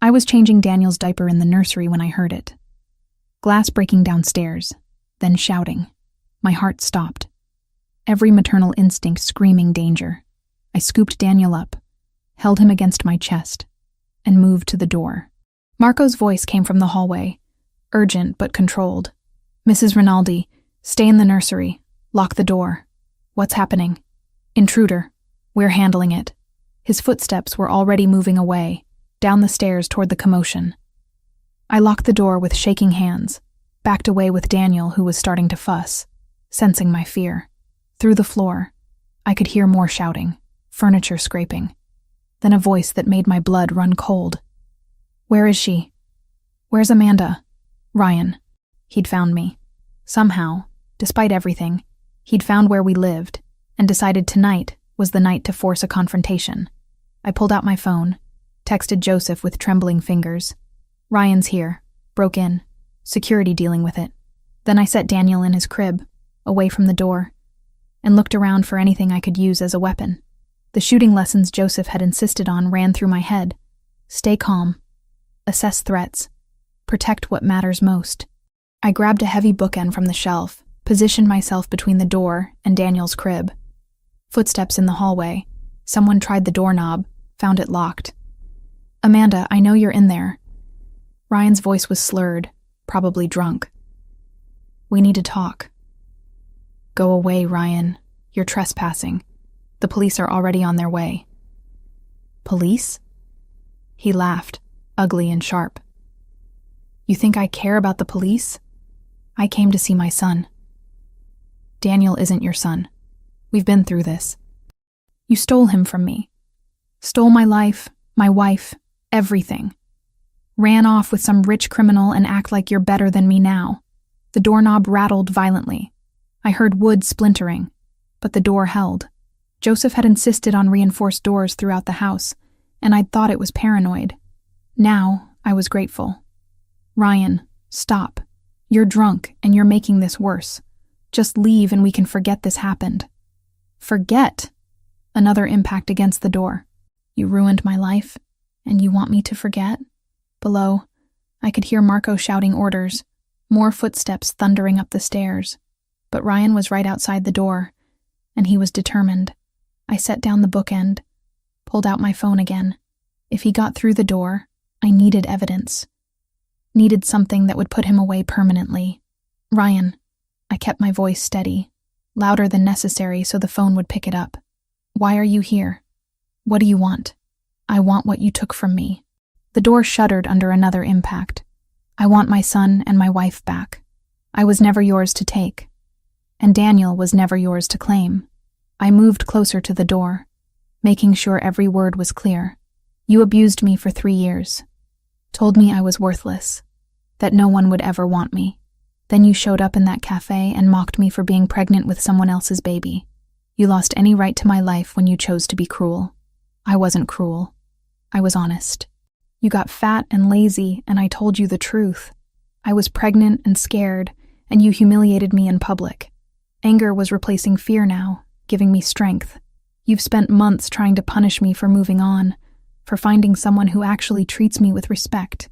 I was changing Daniel's diaper in the nursery when I heard it. Glass breaking downstairs, then shouting. My heart stopped. Every maternal instinct screaming danger. I scooped Daniel up, held him against my chest, and moved to the door. Marco's voice came from the hallway, urgent but controlled. Mrs. Rinaldi, stay in the nursery. Lock the door. What's happening? Intruder. We're handling it. His footsteps were already moving away, down the stairs toward the commotion. I locked the door with shaking hands, backed away with Daniel, who was starting to fuss, sensing my fear. Through the floor, I could hear more shouting, furniture scraping, then a voice that made my blood run cold. Where is she? Where's Amanda? Ryan. He'd found me. Somehow, despite everything, he'd found where we lived, and decided tonight was the night to force a confrontation. I pulled out my phone, texted Joseph with trembling fingers. Ryan's here. Broke in. Security dealing with it. Then I set Daniel in his crib, away from the door, and looked around for anything I could use as a weapon. The shooting lessons Joseph had insisted on ran through my head. Stay calm. Assess threats. Protect what matters most. I grabbed a heavy bookend from the shelf, positioned myself between the door and Daniel's crib. Footsteps in the hallway. Someone tried the doorknob, found it locked. Amanda, I know you're in there. Ryan's voice was slurred, probably drunk. We need to talk. Go away, Ryan. You're trespassing. The police are already on their way. Police? He laughed, ugly and sharp. You think I care about the police? I came to see my son. Daniel isn't your son. We've been through this. You stole him from me. Stole my life, my wife, everything. Ran off with some rich criminal and act like you're better than me now. The doorknob rattled violently. I heard wood splintering, but the door held. Joseph had insisted on reinforced doors throughout the house, and I'd thought it was paranoid. Now, I was grateful. Ryan, stop. You're drunk, and you're making this worse. Just leave and we can forget this happened. Forget. Another impact against the door. You ruined my life, and you want me to forget? Below, I could hear Marco shouting orders, more footsteps thundering up the stairs. But Ryan was right outside the door, and he was determined. I set down the bookend, pulled out my phone again. If he got through the door, I needed evidence. Needed something that would put him away permanently. Ryan. I kept my voice steady, louder than necessary so the phone would pick it up. Why are you here? What do you want? I want what you took from me. The door shuddered under another impact. I want my son and my wife back. I was never yours to take. And Daniel was never yours to claim. I moved closer to the door, making sure every word was clear. You abused me for 3 years. Told me I was worthless. That no one would ever want me. Then you showed up in that cafe and mocked me for being pregnant with someone else's baby. You lost any right to my life when you chose to be cruel. I wasn't cruel. I was honest. You got fat and lazy, and I told you the truth. I was pregnant and scared, and you humiliated me in public. Anger was replacing fear now, giving me strength. You've spent months trying to punish me for moving on, for finding someone who actually treats me with respect.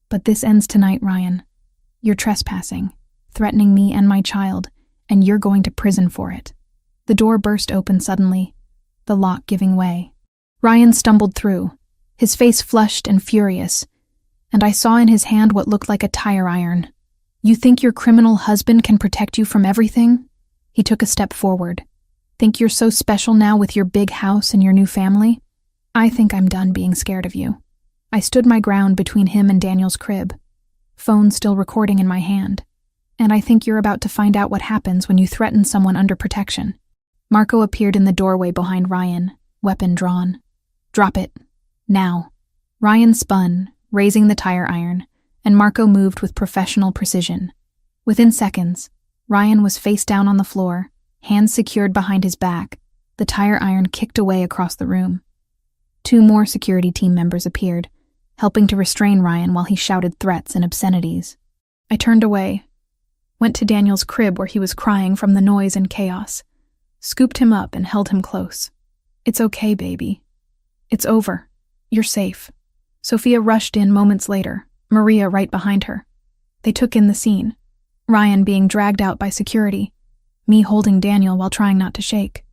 But this ends tonight, Ryan. You're trespassing, threatening me and my child, and you're going to prison for it. The door burst open suddenly, the lock giving way. Ryan stumbled through, his face flushed and furious, and I saw in his hand what looked like a tire iron. You think your criminal husband can protect you from everything? He took a step forward. Think you're so special now with your big house and your new family? I think I'm done being scared of you. I stood my ground between him and Daniel's crib, phone still recording in my hand. And I think you're about to find out what happens when you threaten someone under protection. Marco appeared in the doorway behind Ryan, weapon drawn. Drop it. Now. Ryan spun, raising the tire iron, and Marco moved with professional precision. Within seconds, Ryan was face down on the floor, hands secured behind his back, the tire iron kicked away across the room. 2 more security team members appeared, helping to restrain Ryan while he shouted threats and obscenities. I turned away, went to Daniel's crib where he was crying from the noise and chaos, scooped him up and held him close. It's okay, baby. It's over. You're safe. Sophia rushed in moments later, Maria right behind her. They took in the scene, Ryan being dragged out by security, me holding Daniel while trying not to shake.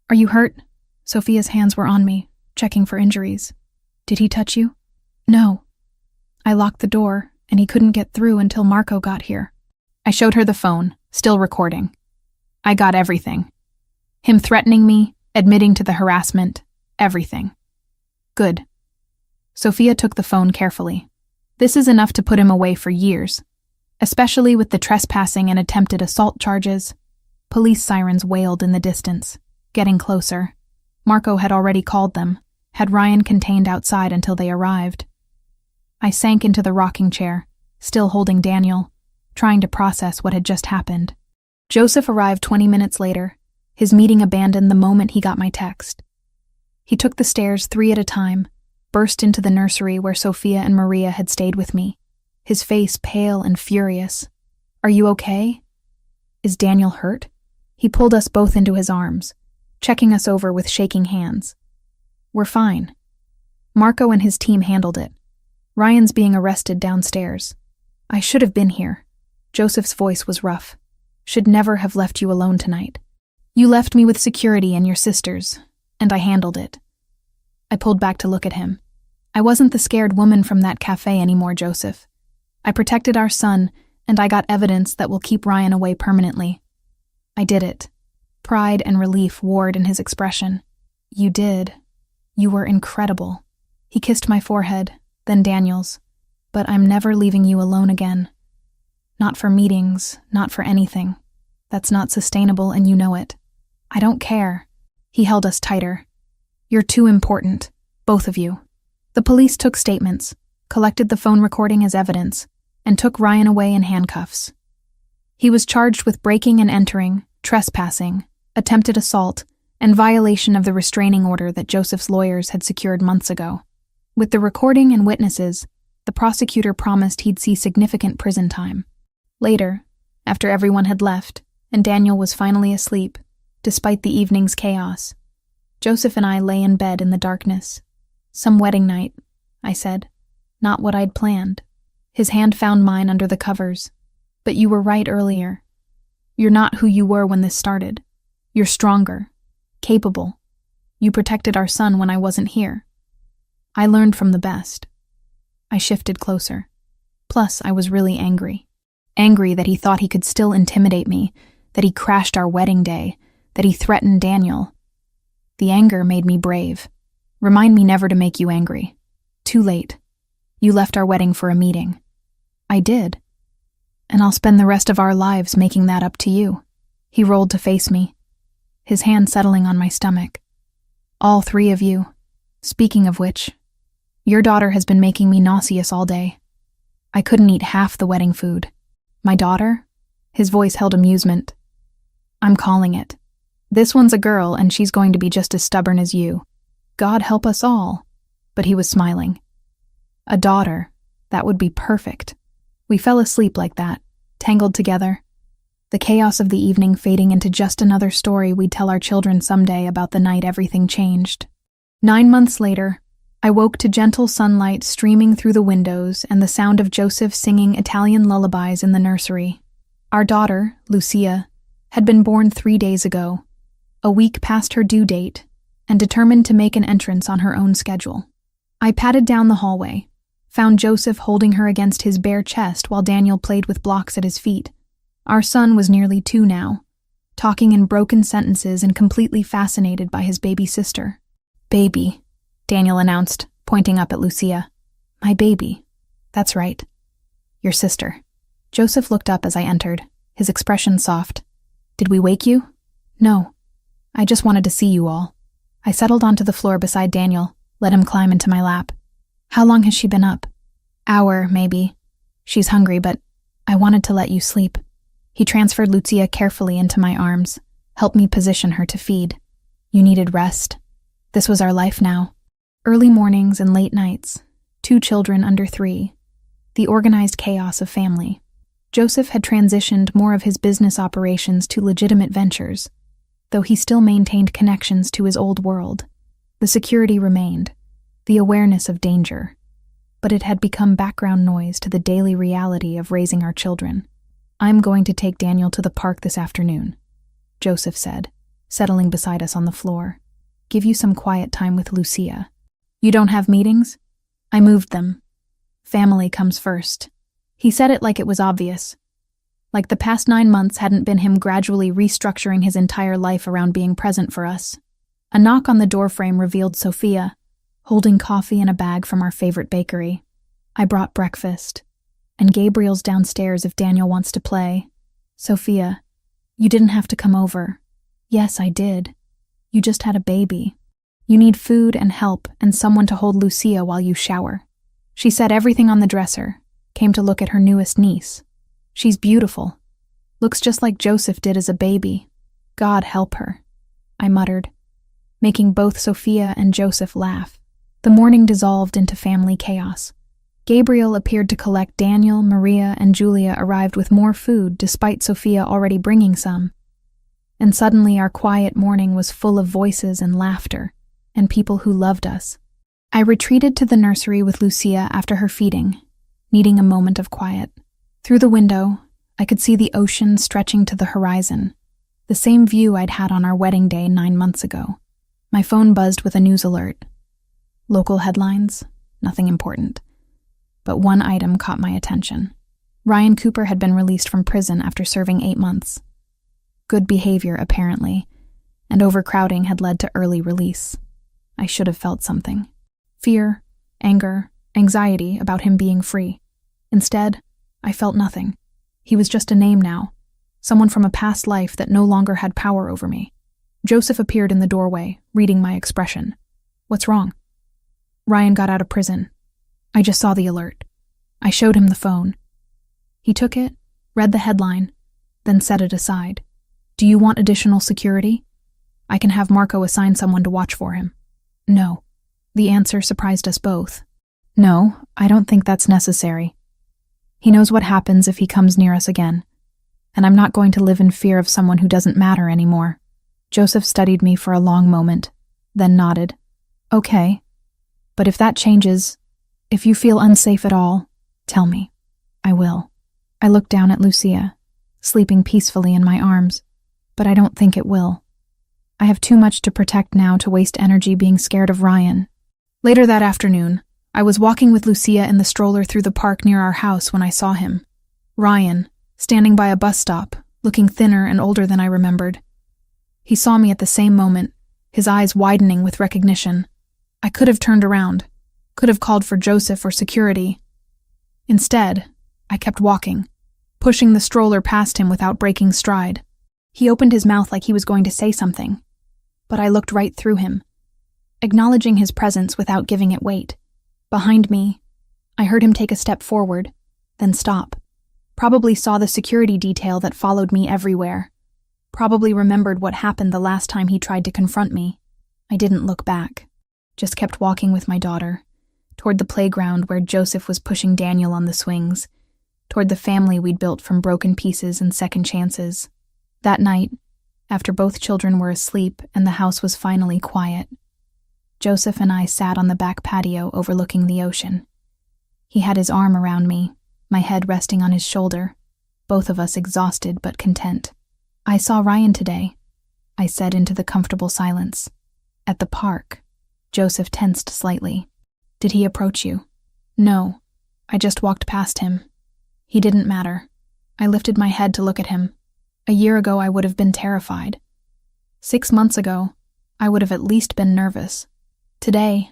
Are you hurt? Sophia's hands were on me, checking for injuries. Did he touch you? No. I locked the door, and he couldn't get through until Marco got here. I showed her the phone, still recording. I got everything. Him threatening me, admitting to the harassment, everything. Good. Sophia took the phone carefully. This is enough to put him away for years, especially with the trespassing and attempted assault charges. Police sirens wailed in the distance, getting closer. Marco had already called them, had Ryan contained outside until they arrived. I sank into the rocking chair, still holding Daniel, trying to process what had just happened. Joseph arrived 20 minutes later, his meeting abandoned the moment he got my text. He took the stairs 3 at a time, burst into the nursery where Sophia and Maria had stayed with me, his face pale and furious. Are you okay? Is Daniel hurt? He pulled us both into his arms, checking us over with shaking hands. We're fine. Marco and his team handled it. Ryan's being arrested downstairs. I should have been here. Joseph's voice was rough. Should never have left you alone tonight. You left me with security and your sisters, and I handled it. I pulled back to look at him. I wasn't the scared woman from that cafe anymore, Joseph. I protected our son, and I got evidence that will keep Ryan away permanently. I did it. Pride and relief warred in his expression. You did. You were incredible. He kissed my forehead, then Daniel's. But I'm never leaving you alone again. Not for meetings, not for anything. That's not sustainable, and you know it. I don't care. He held us tighter. You're too important, both of you. The police took statements, collected the phone recording as evidence, and took Ryan away in handcuffs. He was charged with breaking and entering, trespassing, attempted assault, and violation of the restraining order that Joseph's lawyers had secured months ago. With the recording and witnesses, the prosecutor promised he'd see significant prison time. Later, after everyone had left, and Daniel was finally asleep, Despite the evening's chaos, Joseph and I lay in bed in the darkness. "Some wedding night," I said. Not what I'd planned. His hand found mine under the covers. "But you were right earlier. You're not who you were when this started. You're stronger, capable. You protected our son when I wasn't here. I learned from the best." I shifted closer. Plus, I was really angry. Angry that he thought he could still intimidate me, that he crashed our wedding day, that he threatened Daniel. The anger made me brave. "Remind me never to make you angry." "Too late. You left our wedding for a meeting." "I did. And I'll spend the rest of our lives making that up to you." He rolled to face me, his hand settling on my stomach. "All three of you. Speaking of which, your daughter has been making me nauseous all day. I couldn't eat half the wedding food." "My daughter?" His voice held amusement. "I'm calling it. This one's a girl, and she's going to be just as stubborn as you. God help us all." But he was smiling. "A daughter. That would be perfect." We fell asleep like that, tangled together. The chaos of the evening fading into just another story we'd tell our children someday about the night everything changed. 9 months later, I woke to gentle sunlight streaming through the windows and the sound of Joseph singing Italian lullabies in the nursery. Our daughter, Lucia, had been born 3 days ago, a week past her due date, and determined to make an entrance on her own schedule. I padded down the hallway, found Joseph holding her against his bare chest while Daniel played with blocks at his feet. Our son was nearly 2 now, talking in broken sentences and completely fascinated by his baby sister. "Baby," Daniel announced, pointing up at Lucia. "My baby. That's right. Your sister." Joseph looked up as I entered, his expression soft. "Did we wake you?" "No. I just wanted to see you all." I settled onto the floor beside Daniel, let him climb into my lap. "How long has she been up?" "Hour, maybe. She's hungry, but I wanted to let you sleep." He transferred Lucia carefully into my arms, helped me position her to feed. "You needed rest. This was our life now." Early mornings and late nights, 2 children under 3, the organized chaos of family. Joseph had transitioned more of his business operations to legitimate ventures, though he still maintained connections to his old world. The security remained, the awareness of danger, but it had become background noise to the daily reality of raising our children. "I'm going to take Daniel to the park this afternoon," Joseph said, settling beside us on the floor. "Give you some quiet time with Lucia." "You don't have meetings?" "I moved them. Family comes first." He said it like it was obvious, like the past 9 months hadn't been him gradually restructuring his entire life around being present for us. A knock on the doorframe revealed Sophia, holding coffee and a bag from our favorite bakery. "I brought breakfast, and Gabriel's downstairs if Daniel wants to play." "Sophia, you didn't have to come over." "Yes, I did. You just had a baby. You need food and help and someone to hold Lucia while you shower." She set everything on the dresser, came to look at her newest niece. "She's beautiful. Looks just like Joseph did as a baby. God help her," I muttered, making both Sophia and Joseph laugh. The morning dissolved into family chaos. Gabriel appeared to collect Daniel, Maria, and Julia arrived with more food despite Sophia already bringing some. And suddenly our quiet morning was full of voices and laughter, and people who loved us. I retreated to the nursery with Lucia after her feeding, needing a moment of quiet. Through the window, I could see the ocean stretching to the horizon, the same view I'd had on our wedding day 9 months ago. My phone buzzed with a news alert. Local headlines, nothing important. But one item caught my attention. Ryan Cooper had been released from prison after serving 8 months. Good behavior, apparently, and overcrowding had led to early release. I should have felt something. Fear, anger, anxiety about him being free. Instead, I felt nothing. He was just a name now, someone from a past life that no longer had power over me. Joseph appeared in the doorway, reading my expression. "What's wrong?" "Ryan got out of prison. I just saw the alert." I showed him the phone. He took it, read the headline, then set it aside. "Do you want additional security? I can have Marco assign someone to watch for him." "No." The answer surprised us both. "No, I don't think that's necessary. He knows what happens if he comes near us again, and I'm not going to live in fear of someone who doesn't matter anymore." Joseph studied me for a long moment, then nodded. Okay, but if that changes, if you feel unsafe at all, tell me. I will. I looked down at Lucia, sleeping peacefully in my arms, but I don't think it will. I have too much to protect now to waste energy being scared of Ryan. Later that afternoon, I was walking with Lucia in the stroller through the park near our house when I saw him. Ryan, standing by a bus stop, looking thinner and older than I remembered. He saw me at the same moment, his eyes widening with recognition. I could have turned around, could have called for Joseph or security. Instead, I kept walking, pushing the stroller past him without breaking stride. He opened his mouth like he was going to say something, but I looked right through him, acknowledging his presence without giving it weight. Behind me, I heard him take a step forward, then stop. Probably saw the security detail that followed me everywhere. Probably remembered what happened the last time he tried to confront me. I didn't look back, just kept walking with my daughter, toward the playground where Joseph was pushing Daniel on the swings, toward the family we'd built from broken pieces and second chances. That night, after both children were asleep and the house was finally quiet, Joseph and I sat on the back patio overlooking the ocean. He had his arm around me, my head resting on his shoulder, both of us exhausted but content. I saw Ryan today, I said into the comfortable silence. At the park. Joseph tensed slightly. Did he approach you? No, I just walked past him. He didn't matter. I lifted my head to look at him. A year ago I would have been terrified. 6 months ago, I would have at least been nervous. Today,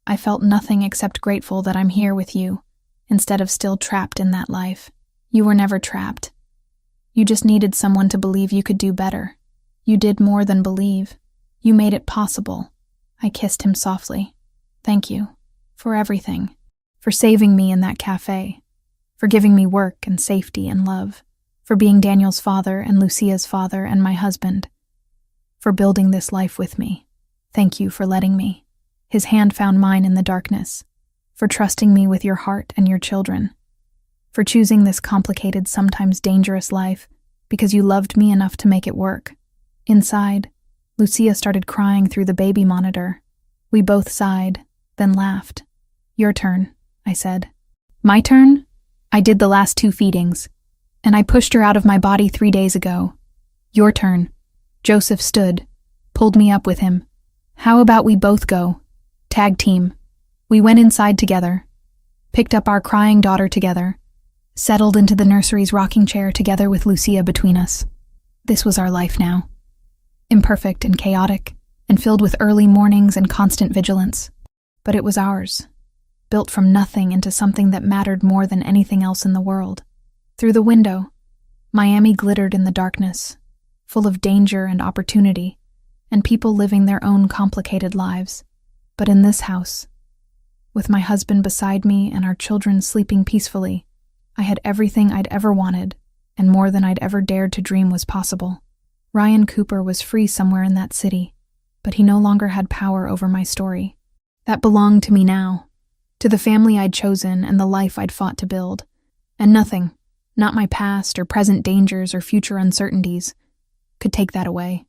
I felt nothing except grateful that I'm here with you, instead of still trapped in that life. You were never trapped. You just needed someone to believe you could do better. You did more than believe. You made it possible. I kissed him softly. Thank you. For everything. For saving me in that cafe. For giving me work and safety and love. For being Daniel's father and Lucia's father and my husband. For building this life with me. Thank you for letting me. His hand found mine in the darkness. For trusting me with your heart and your children. For choosing this complicated, sometimes dangerous life because you loved me enough to make it work. Inside, Lucia started crying through the baby monitor. We both sighed, then laughed. Your turn, I said. My turn? I did the last 2 feedings, and I pushed her out of my body 3 days ago. Your turn. Joseph stood, pulled me up with him. How about we both go? Tag team. We went inside together, picked up our crying daughter together, settled into the nursery's rocking chair together with Lucia between us. This was our life now. Imperfect and chaotic, and filled with early mornings and constant vigilance. But it was ours, built from nothing into something that mattered more than anything else in the world. Through the window, Miami glittered in the darkness, full of danger and opportunity, and people living their own complicated lives. But in this house, with my husband beside me and our children sleeping peacefully, I had everything I'd ever wanted, and more than I'd ever dared to dream was possible. Ryan Cooper was free somewhere in that city, but he no longer had power over my story. That belonged to me now, to the family I'd chosen and the life I'd fought to build. And nothing, not my past or present dangers or future uncertainties, could take that away.